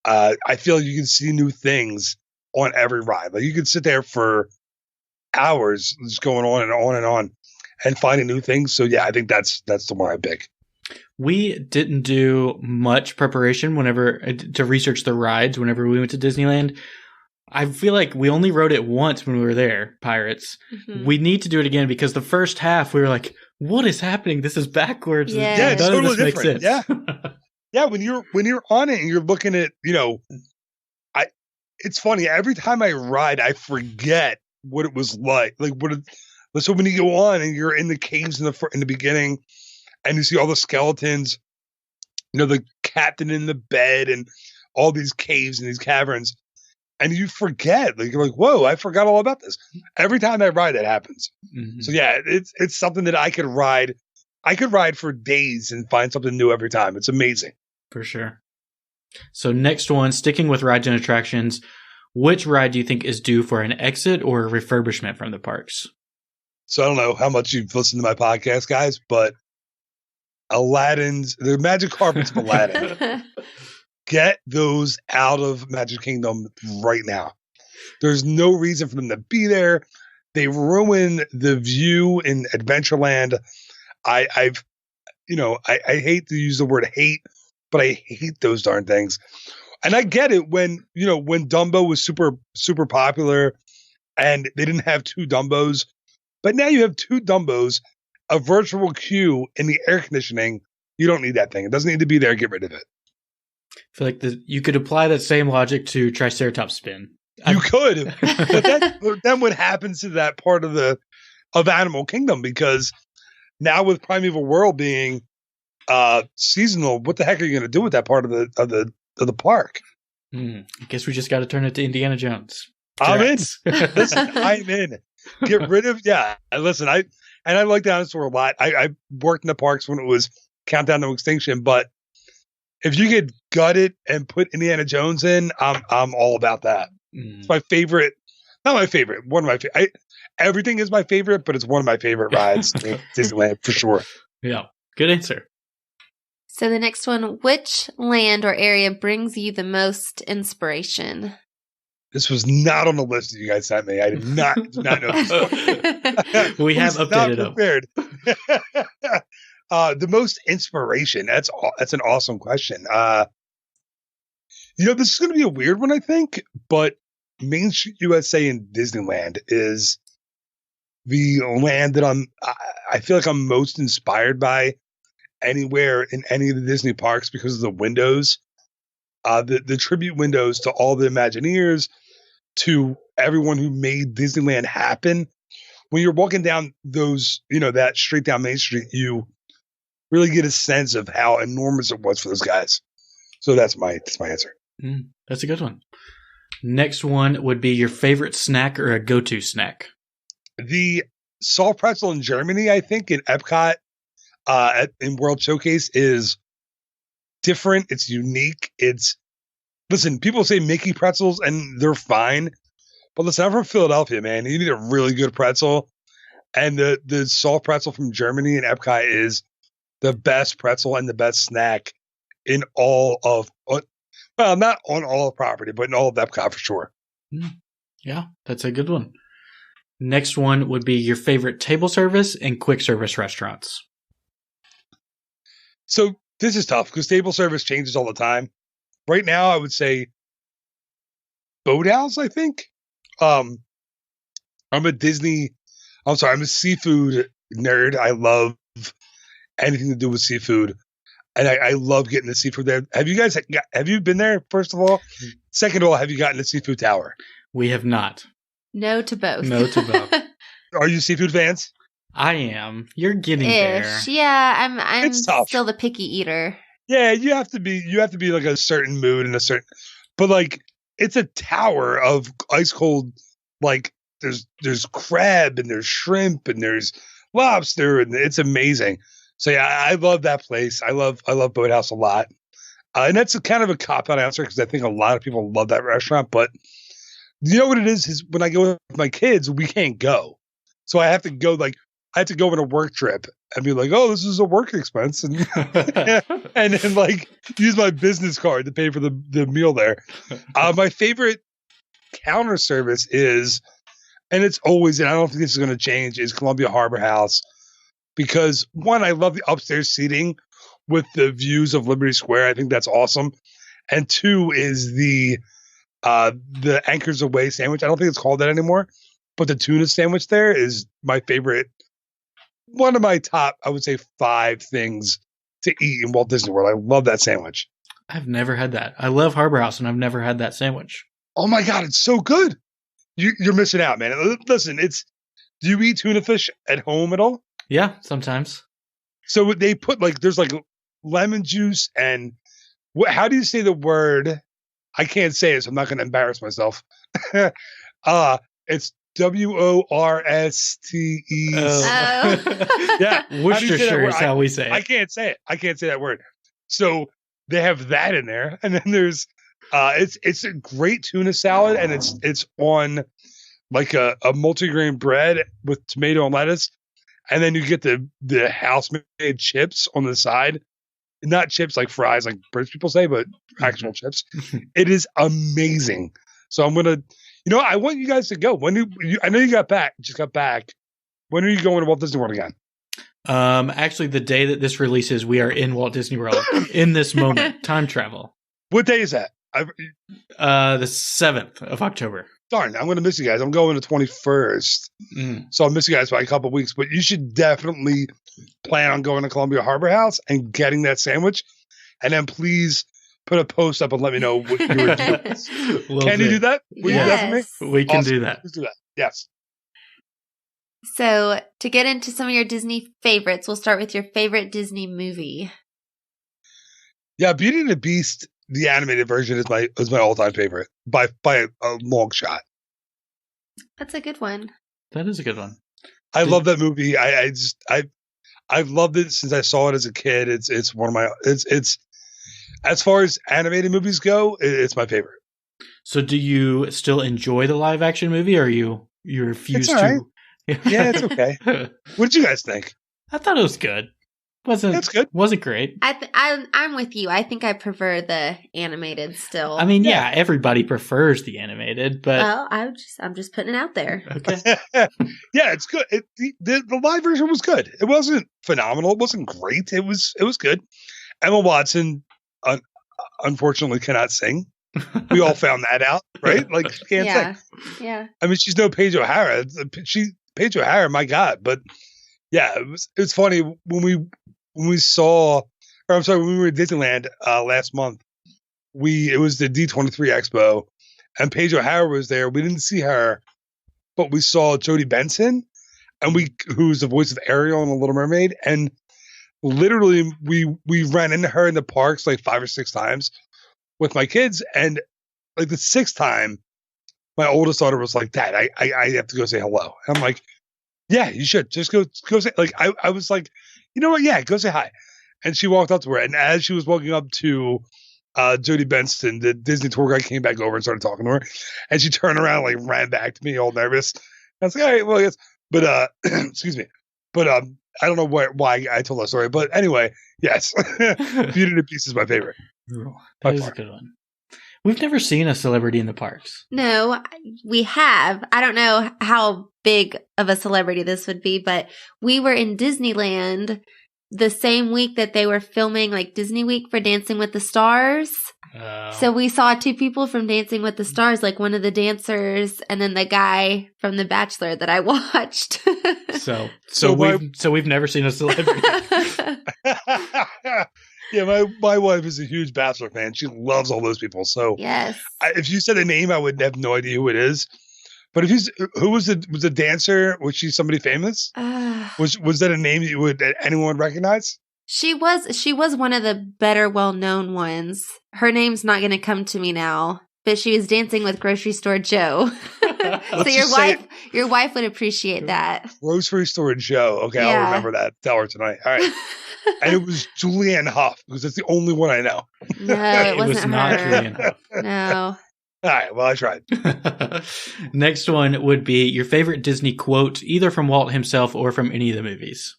I feel you can see new things on every ride. Like you can sit there for hours just going on and on and on and finding new things. So yeah, I think that's the one I pick. We didn't do much preparation to research the rides whenever we went to Disneyland. I feel like we only rode it once when we were there, Pirates. Mm-hmm. We need to do it again because the first half we were like, what is happening? This is backwards. Yeah, it's totally different. Yeah. Yeah, when you're on it and you're looking at, it's funny, every time I ride, I forget what it was like. So when you go on and you're in the caves in the beginning, and you see all the skeletons, the captain in the bed and all these caves and these caverns, and you forget. Like you're like, whoa, I forgot all about this. Every time I ride, that happens. Mm-hmm. So yeah, it's something that I could ride. I could ride for days and find something new every time. It's amazing. For sure. So next one, sticking with rides and attractions, which ride do you think is due for an exit or a refurbishment from the parks? So I don't know how much you've listened to my podcast, guys, but the Magic Carpets of Aladdin. Get those out of Magic Kingdom right now. There's no reason for them to be there. They ruin the view in Adventureland. I hate to use the word hate, but I hate those darn things. And I get it when Dumbo was super, super popular and they didn't have 2 Dumbos, but now you have 2 Dumbos, a virtual queue in the air conditioning. You don't need that thing. It doesn't need to be there. Get rid of it. I feel like you could apply that same logic to Triceratops Spin. You could, but then what happens to that part of Animal Kingdom? Because now with Primeval World being seasonal, what the heck are you going to do with that part of the park? I guess we just got to turn it to Indiana Jones. I'm in. Listen, I'm in. Get rid of Listen, I like dinosaur a lot. I worked in the parks when it was Countdown to Extinction, but if you could gut it and put Indiana Jones in, I'm all about that. It's my favorite. Not my favorite. One of my favorite. Everything is my favorite, but it's one of my favorite rides in Disneyland for sure. Yeah, good answer. So the next one, which land or area brings you the most inspiration? This was not on the list that you guys sent me. I did not know this. We have updated them. The most inspiration. That's an awesome question. This is going to be a weird one, I think, but Main Street USA and Disneyland is the land that I feel like I'm most inspired by anywhere in any of the Disney parks because of the windows, the tribute windows to all the Imagineers, to everyone who made Disneyland happen. When you're walking down those, that street down Main Street, you really get a sense of how enormous it was for those guys. So that's my answer. That's a good one. Next one would be your favorite snack or a go-to snack. The soft pretzel in Germany, I think, in Epcot, in World Showcase is different. It's unique. Listen, people say Mickey pretzels and they're fine, but listen, I'm from Philadelphia, man. You need a really good pretzel, and the soft pretzel from Germany in Epcot is the best pretzel and the best snack in all of, well, not on all of property, but in all of Epcot for sure. Yeah, that's a good one. Next one would be your favorite table service and quick service restaurants. So this is tough because table service changes all the time. Right now, I would say Boathouse, I think. I'm a seafood nerd. I love anything to do with seafood. And I love getting the seafood there. Have you been there, first of all? Second of all, have you gotten the seafood tower? We have not. No to both. No to both. Are you seafood fans? I am. You're getting there. Yeah, I'm It's tough. still the picky eater. Yeah, you have to be like a certain mood and but like it's a tower of ice cold, like there's crab and there's shrimp and there's lobster and it's amazing. So yeah, I love that place. I love Boathouse a lot. And that's a kind of a cop-out answer because I think a lot of people love that restaurant. But you know what it is when I go with my kids, we can't go. So I have to go on a work trip and be like, oh, this is a work expense. And, and then like use my business card to pay for the meal there. My favorite counter service is, and it's always, and I don't think this is going to change, is Columbia Harbor House. Because one, I love the upstairs seating with the views of Liberty Square. I think that's awesome. And two is the Anchors Away sandwich. I don't think it's called that anymore, but the tuna sandwich there is my favorite. One of my top, I would say, 5 things to eat in Walt Disney World. I love that sandwich. I've never had that. I love Harbor House, and I've never had that sandwich. Oh my God, it's so good. You're missing out, man. Listen, do you eat tuna fish at home at all? Yeah, sometimes. So they put there's lemon juice and how do you say the word? I can't say it, so I'm not going to embarrass myself. It's WORSTE. Oh. Yeah, Worcestershire is how we say it. I can't say it. I can't say that word. So they have that in there, and then there's it's a great tuna salad, and it's on like a multigrain bread with tomato and lettuce. And then you get the house-made chips on the side. Not chips like fries, like British people say, but actual chips. It is amazing. So I'm going to, I want you guys to go. I know you just got back. When are you going to Walt Disney World again? Actually, the day that this releases, we are in Walt Disney World in this moment. Time travel. What day is that? The 7th of October. Darn, I'm going to miss you guys. I'm going the 21st. So I'll miss you guys by a couple of weeks, but you should definitely plan on going to Columbia Harbor House and getting that sandwich. And then please put a post up and let me know what you were doing. Can you do that? Will you do that for me? We can do that. Let's do that. Yes. So to get into some of your Disney favorites, we'll start with your favorite Disney movie. Yeah, Beauty and the Beast, the animated version is my all-time favorite by a long shot. That's a good one. That is a good one. I love that movie. I've loved it since I saw it as a kid. It's one of my it's as far as animated movies go, it's my favorite. So do you still enjoy the live action movie, or you refuse to? Right. Yeah, it's okay. What did you guys think? I thought it was good. That's good. Wasn't great. I'm with you. I think I prefer the animated still. I mean, yeah, everybody prefers the animated, but well, I'm just putting it out there. Okay. Yeah, it's good. The live version was good. It wasn't phenomenal. It wasn't great. It was good. Emma Watson, unfortunately, cannot sing. We all found that out, right? Like she can't sing. Yeah. I mean, she's no Paige O'Hara. Paige O'Hara, my God, but yeah, it was funny when we were at Disneyland last month. It was the D23 Expo, and Paige O'Hara was there. We didn't see her, but we saw Jodie Benson, who's the voice of Ariel in The Little Mermaid, and literally we ran into her in the parks like 5 or 6 times with my kids, and like the 6th time, my oldest daughter was like, "Dad, I have to go say hello." And I'm like, "Yeah, you should just go say." Like I was like, "You know what? Yeah, go say hi." And she walked up to her, and as she was walking up to Jodie Benston, the Disney tour guide, came back over and started talking to her, and she turned around, like ran back to me, all nervous. I was like, "All right, well, yes," but excuse me, but I don't know why I told that story, but anyway, yes, Beauty and the Beast is my favorite. That is a good one. We've never seen a celebrity in the parks. No, we have. I don't know how big of a celebrity this would be, but we were in Disneyland the same week that they were filming like Disney Week for Dancing with the Stars. So we saw 2 people from Dancing with the Stars, like one of the dancers and then the guy from The Bachelor that I watched. So we've never seen a celebrity. Yeah, my wife is a huge Bachelor fan. She loves all those people. So yes, if you said a name, I would have no idea who it is. But who was the dancer? Was she somebody famous? Was that a name that anyone would recognize? She was one of the better well-known ones. Her name's not going to come to me now, but she was dancing with Grocery Store Joe. So your wife would appreciate that. Grocery Store Joe. Okay, yeah. I'll remember that. Tell her tonight. All right. And it was Julianne Hough, because it's the only one I know. No, it wasn't was not her. Julianne Hough. No. All right, well, I tried. Next one would be your favorite Disney quote, either from Walt himself or from any of the movies.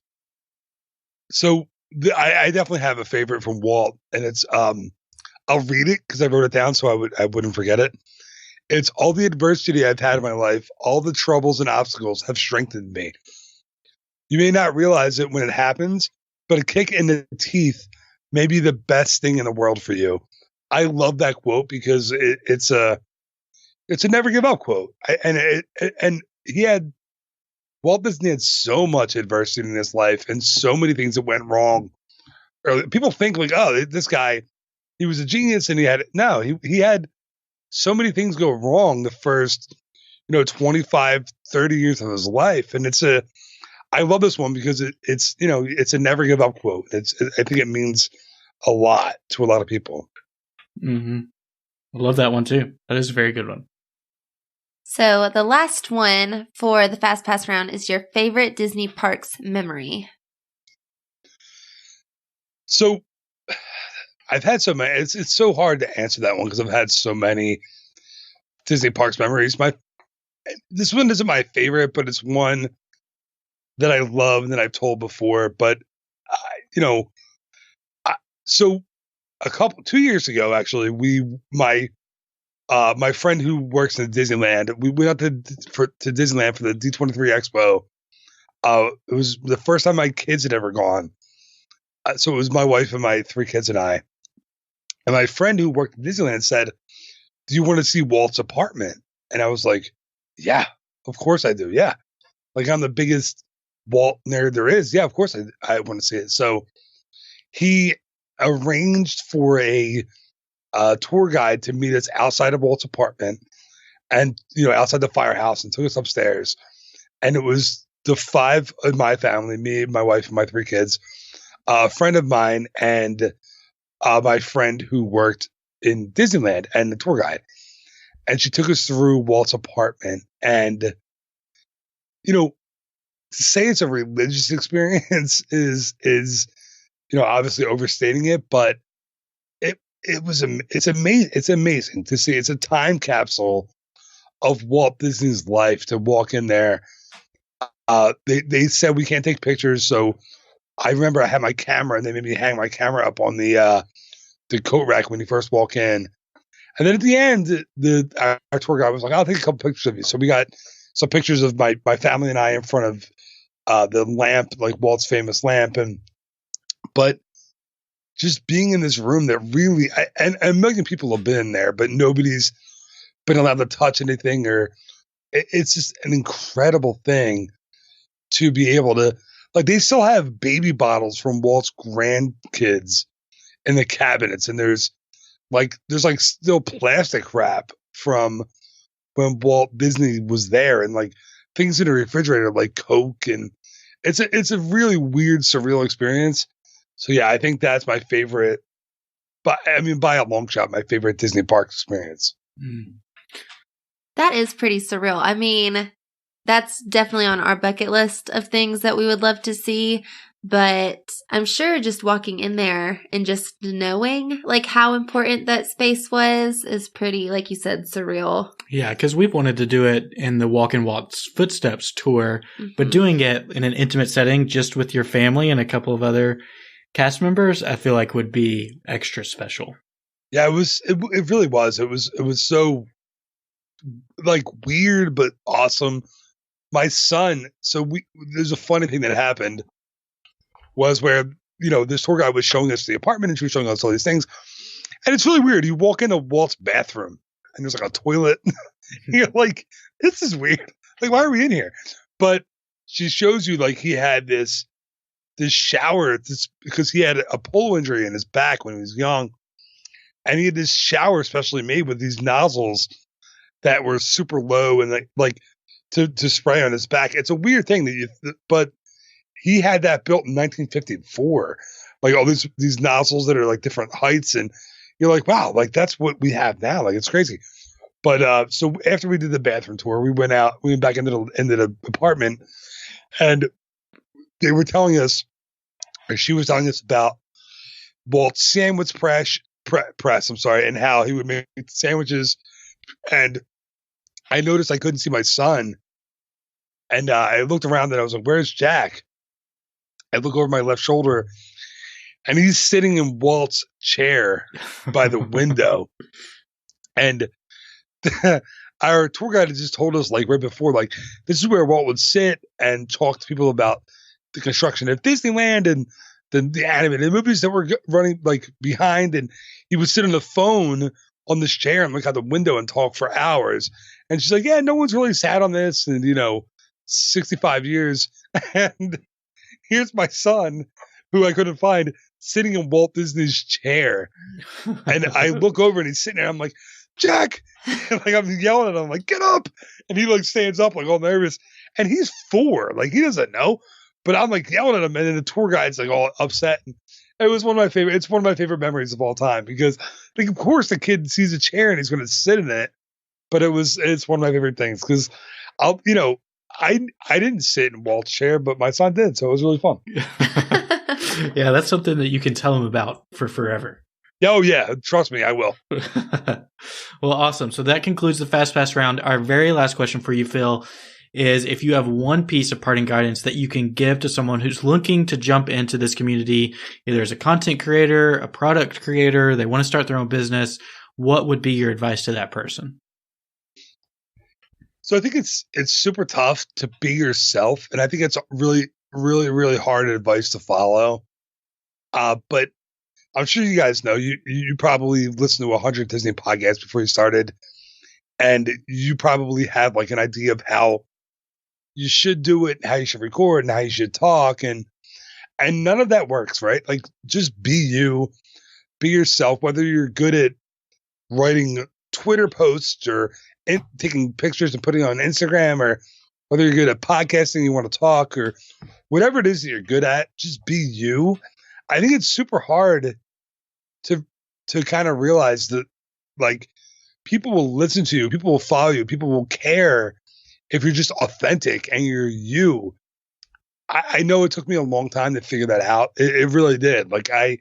So I definitely have a favorite from Walt, and it's I'll read it because I wrote it down so I wouldn't forget it. It's all the adversity I've had in my life, all the troubles and obstacles have strengthened me. You may not realize it when it happens, but a kick in the teeth may be the best thing in the world for you. I love that quote because it's a never give up quote. And Walt Disney had so much adversity in his life and so many things that went wrong. People think like, oh, this guy, he was a genius, and he had so many things go wrong the first, 25, 30 years of his life. And I love this one because it's a never give up quote. I think it means a lot to a lot of people. Mm-hmm. I love that one too. That is a very good one. So the last one for the Fast Pass round is your favorite Disney parks memory. So I've had so many. It's so hard to answer that one because I've had so many Disney parks memories. This one isn't my favorite, but it's one that I love and that I've told before. But so 2 years ago, actually, my friend who works in Disneyland, we went out to Disneyland for the D23 Expo. It was the first time my kids had ever gone. So it was my wife and my 3 kids and I. And my friend who worked at Disneyland said, "Do you want to see Walt's apartment?" And I was like, "Yeah, of course I do. Yeah. Like, I'm the biggest Walt nerd there is. Yeah, of course I want to see it." So he arranged for a tour guide to meet us outside of Walt's apartment and, outside the firehouse, and took us upstairs. And it was the 5 of my family, me, my wife, and my 3 kids, a friend of mine, and my friend who worked in Disneyland and the tour guide. And she took us through Walt's apartment. And, to say it's a religious experience is obviously overstating it, but it's amazing. It's amazing to see. It's a time capsule of Walt Disney's life to walk in there. They said we can't take pictures, so I remember I had my camera, and they made me hang my camera up on the coat rack when you first walk in. And then at the end, our tour guide was like, "I'll take a couple pictures of you." So we got some pictures of my family and I in front of the lamp, like Walt's famous lamp, but just being in this room that really, and a million people have been in there, but nobody's been allowed to touch anything, it's just an incredible thing to be able to, like, they still have baby bottles from Walt's grandkids in the cabinets, and there's still plastic wrap from when Walt Disney was there, and like things in the refrigerator like Coke, and it's a really weird, surreal experience. So yeah, I think that's my favorite. But I mean, by a long shot, my favorite Disney park experience. That is pretty surreal. I mean, that's definitely on our bucket list of things that we would love to see. But I'm sure just walking in there and just knowing like how important that space was is pretty, like you said, surreal. Yeah, because we've wanted to do it in the Walk and Walt's Footsteps tour, but doing it in an intimate setting just with your family and a couple of other cast members, I feel like would be extra special. Yeah, it really was. It was so like weird but awesome. My son, there's a funny thing that happened was where, this tour guide was showing us the apartment and she was showing us all these things. And it's really weird. You walk into Walt's bathroom and there's like a toilet. You're like, this is weird. Like, why are we in here? But she shows you like he had this shower because he had a polo injury in his back when he was young. And he had this shower specially made with these nozzles that were super low and like to spray on his back. It's a weird thing but he had that built in 1954, like all these nozzles that are like different heights, and you're like, wow, like that's what we have now. Like it's crazy. But so after we did the bathroom tour, we went back into the apartment, and they were telling us, or she was telling us about Walt's sandwich press. I'm sorry, and how he would make sandwiches, and I noticed I couldn't see my son, and I looked around and I was like, "Where's Jack?" I look over my left shoulder, and he's sitting in Walt's chair by the window. And our tour guide had just told us, like right before, like this is where Walt would sit and talk to people about the construction of Disneyland and the animated movies that were running like behind. And he would sit on the phone on this chair and look out the window and talk for hours. And she's like, "Yeah, no one's really sat on this in 65 years." And here's my son, who I couldn't find, sitting in Walt Disney's chair. And I look over and he's sitting there. I'm like, "Jack!" And, like I'm yelling at him, like, "Get up!" And he like stands up, like all nervous. And he's 4, like he doesn't know. But I'm like yelling at him, and then the tour guide's like all upset. And it was one of my favorite. It's one of my favorite memories of all time because, like, of course, the kid sees a chair and he's going to sit in it. But it's one of my favorite things because I didn't sit in Walt's chair, but my son did, so it was really fun. Yeah, that's something that you can tell him about for forever. Oh, yeah. Trust me, I will. Well, awesome. So that concludes the Fast Pass round. Our very last question for you, Phil, is if you have one piece of parting guidance that you can give to someone who's looking to jump into this community, either as a content creator, a product creator, they want to start their own business, what would be your advice to that person? So I think it's super tough to be yourself, and I think it's really, really, really hard advice to follow. But I'm sure you guys know you probably listened to 100 Disney podcasts before you started, and you probably have like an idea of how you should do it, how you should record, and how you should talk, and none of that works, right? Like just be you, be yourself. Whether you're good at writing Twitter posts or taking pictures and putting on Instagram, or whether you're good at podcasting, you want to talk, or whatever it is that you're good at, just be you. I think it's super hard to kind of realize that like people will listen to you, people will follow you, people will care if you're just authentic and you're you. I know it took me a long time to figure that out. It really did. Like I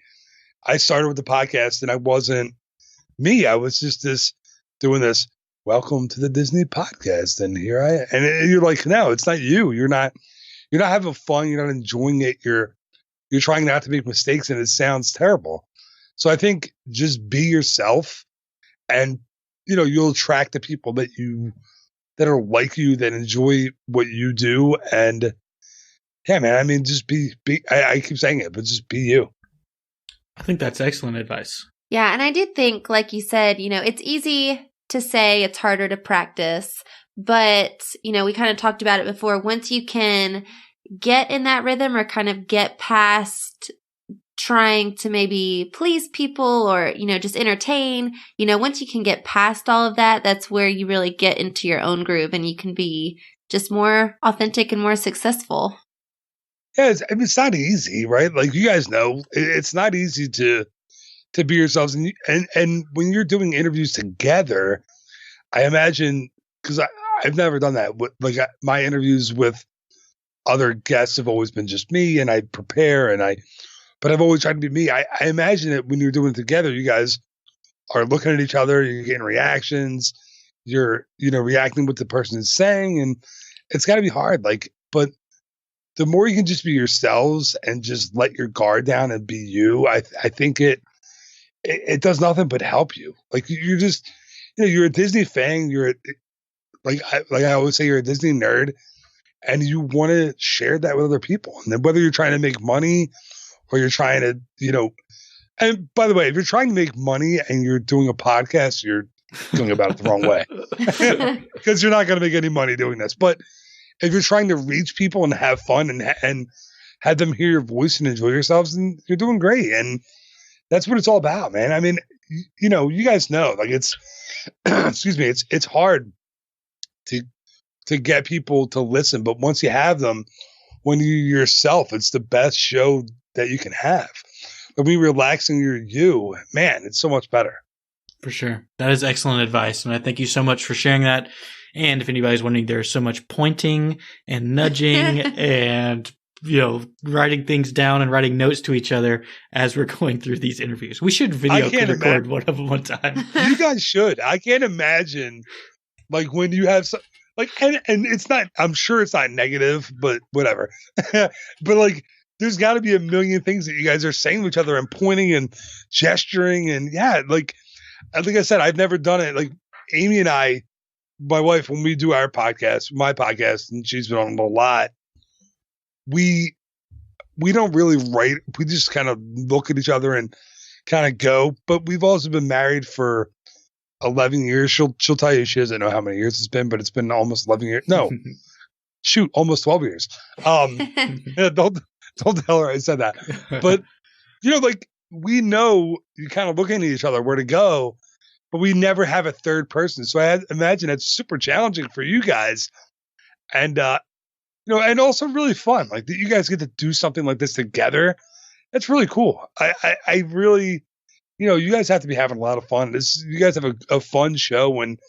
started with the podcast and I wasn't me. I was just doing this. Welcome to the Disney podcast, and here I am. And you're like, no, it's not you. You're not having fun. You're not enjoying it. You're trying not to make mistakes, and it sounds terrible. So I think just be yourself, and you'll attract the people that are like you, that enjoy what you do. And yeah, man, I mean, just be. I keep saying it, but just be you. I think that's excellent advice. Yeah, and I did think, like you said, it's easy to say, it's harder to practice, but we kind of talked about it before. Once you can get in that rhythm or kind of get past trying to maybe please people or just entertain, once you can get past all of that, that's where you really get into your own groove and you can be just more authentic and more successful. Yeah, it's not easy, right? Like you guys know, it's not easy to be yourselves, and when you're doing interviews together, I imagine because I've never done that. My interviews with other guests have always been just me, and I prepare, but I've always tried to be me. I imagine that when you're doing it together, you guys are looking at each other, you're getting reactions, you're reacting what the person is saying, and it's got to be hard. Like, but the more you can just be yourselves and just let your guard down and be you, I think it does nothing but help you. Like you're just, you're a Disney fan. Like I always say, you're a Disney nerd, and you want to share that with other people. And then whether you're trying to make money or you're trying to, and by the way, if you're trying to make money and you're doing a podcast, you're going about it the wrong way because you're not going to make any money doing this. But if you're trying to reach people and have fun and have them hear your voice and enjoy yourselves, then you're doing great. And that's what it's all about, man. I mean, you guys know, like it's, excuse me, it's hard to get people to listen, but once you have them, when you're yourself, it's the best show that you can have. When you're relaxing, you, man, it's so much better. For sure. That is excellent advice. And I thank you so much for sharing that. And if anybody's wondering, there's so much pointing and nudging and, writing things down and writing notes to each other as we're going through these interviews. We should record one of them one time. You guys should. I can't imagine, like, when you have and it's not, I'm sure it's not negative, but whatever. But like, there's got to be a million things that you guys are saying to each other and pointing and gesturing. And yeah, like I said, I've never done it. Like Amy and I, my wife, when we do my podcast, and she's been on a lot, we don't really write. We just kind of look at each other and kind of go. But we've also been married for 11 years. She'll tell you she doesn't know how many years it's been, but it's been almost 11 years. No, shoot, almost 12 years. Don't tell her I said that. But like we know you kind of looking at each other where to go, but we never have a third person. So I imagine it's super challenging for you guys, and and also really fun. Like that you guys get to do something like this together. That's really cool. I really. You guys have to be having a lot of fun. You guys have a fun show, and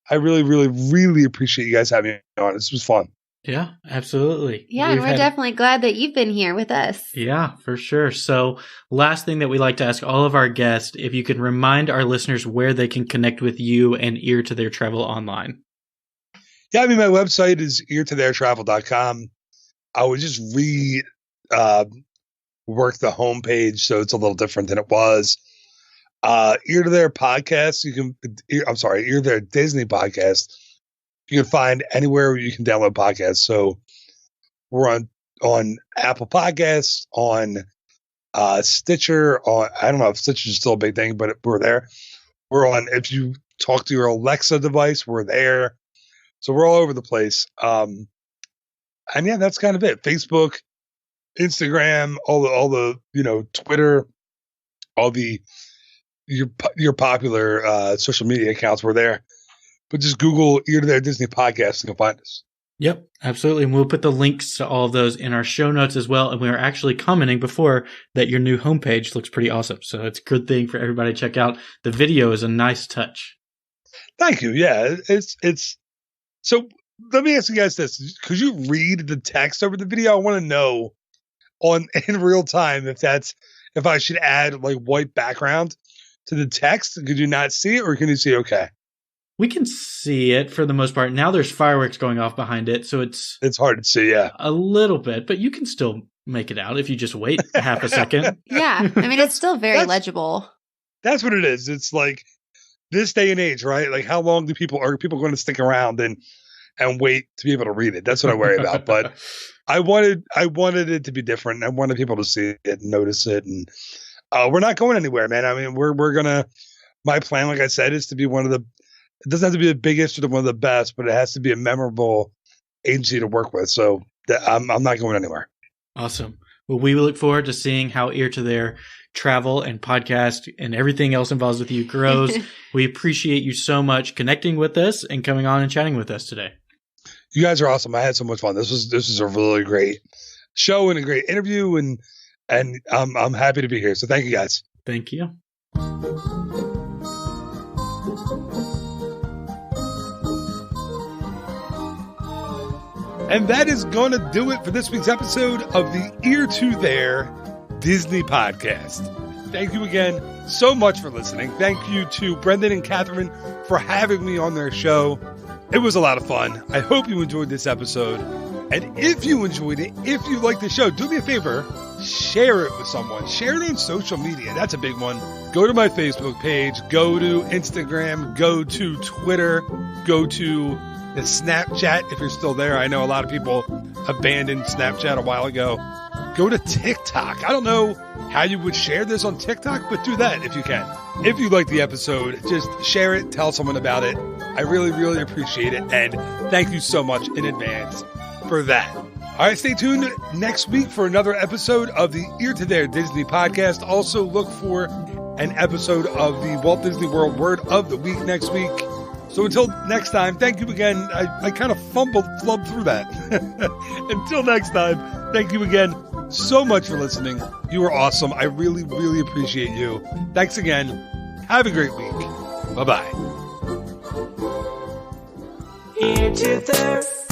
I really, really, really appreciate you guys having me on. This was fun. Yeah, absolutely. Yeah, and we're definitely glad that you've been here with us. Yeah, for sure. So last thing that we like to ask all of our guests, if you could remind our listeners where they can connect with you and Ear to Their Travel online. Yeah, I mean, my website is eartotheirtravel.com. I would just work the homepage, so it's a little different than it was. Ear to Their podcast, Ear to Their Disney podcast, you can find anywhere where you can download podcasts. So we're on Apple Podcasts, on Stitcher. I don't know if Stitcher is still a big thing, but we're there. We're on, if you talk to your Alexa device, we're there. So we're all over the place. And yeah, that's kind of it. Facebook, Instagram, all the Twitter, all the your popular social media accounts were there. But just Google Ear to Their Disney podcast and you'll find us. Yep, absolutely. And we'll put the links to all of those in our show notes as well. And we were actually commenting before that your new homepage looks pretty awesome. So it's a good thing for everybody to check out. The video is a nice touch. Thank you. Yeah, it's so let me ask you guys this. Could you read the text over the video? I want to know in real time if I should add like white background to the text. Could you not see it, or can you see okay? We can see it for the most part. Now there's fireworks going off behind it, so it's hard to see, yeah. A little bit, but you can still make it out if you just wait half a second. Yeah, I mean, it's still very legible. That's what it is. It's like this day and age, right? Like how long are people going to stick around and wait to be able to read it? That's what I worry about. But I wanted it to be different. I wanted people to see it and notice it. And we're not going anywhere, man. I mean, we're gonna. My plan, like I said, is to be one of the. It doesn't have to be the biggest or one of the best, but it has to be a memorable agency to work with. So I'm not going anywhere. Awesome. Well, we look forward to seeing how Ear to Their travel and podcast and everything else involved with you grows. We appreciate you so much connecting with us and coming on and chatting with us today. You guys are awesome. I had so much fun. This was a really great show and a great interview, and I'm happy to be here. So thank you guys. Thank you. And that is going to do it for this week's episode of the Ear to There Disney Podcast. Thank you again so much for listening. Thank you to Brendan and Catherine for having me on their show. It was a lot of fun. I hope you enjoyed this episode. And if you enjoyed it, if you like the show, do me a favor, share it with someone. Share it on social media. That's a big one. Go to my Facebook page. Go to Instagram. Go to Twitter. Go to the Snapchat if you're still there. I know a lot of people abandoned Snapchat a while ago. Go to TikTok. I don't know how you would share this on TikTok, but do that if you can. If you like the episode, just share it, tell someone about it. I really, really appreciate it. And thank you so much in advance for that. All right, stay tuned next week for another episode of the Ear to There Disney Podcast. Also look for an episode of the Walt Disney World Word of the Week next week. So until next time, thank you again. I kind of flubbed through that. Until next time, thank you again so much for listening. You are awesome. I really, really appreciate you. Thanks again. Have a great week. Bye-bye. Ear to there.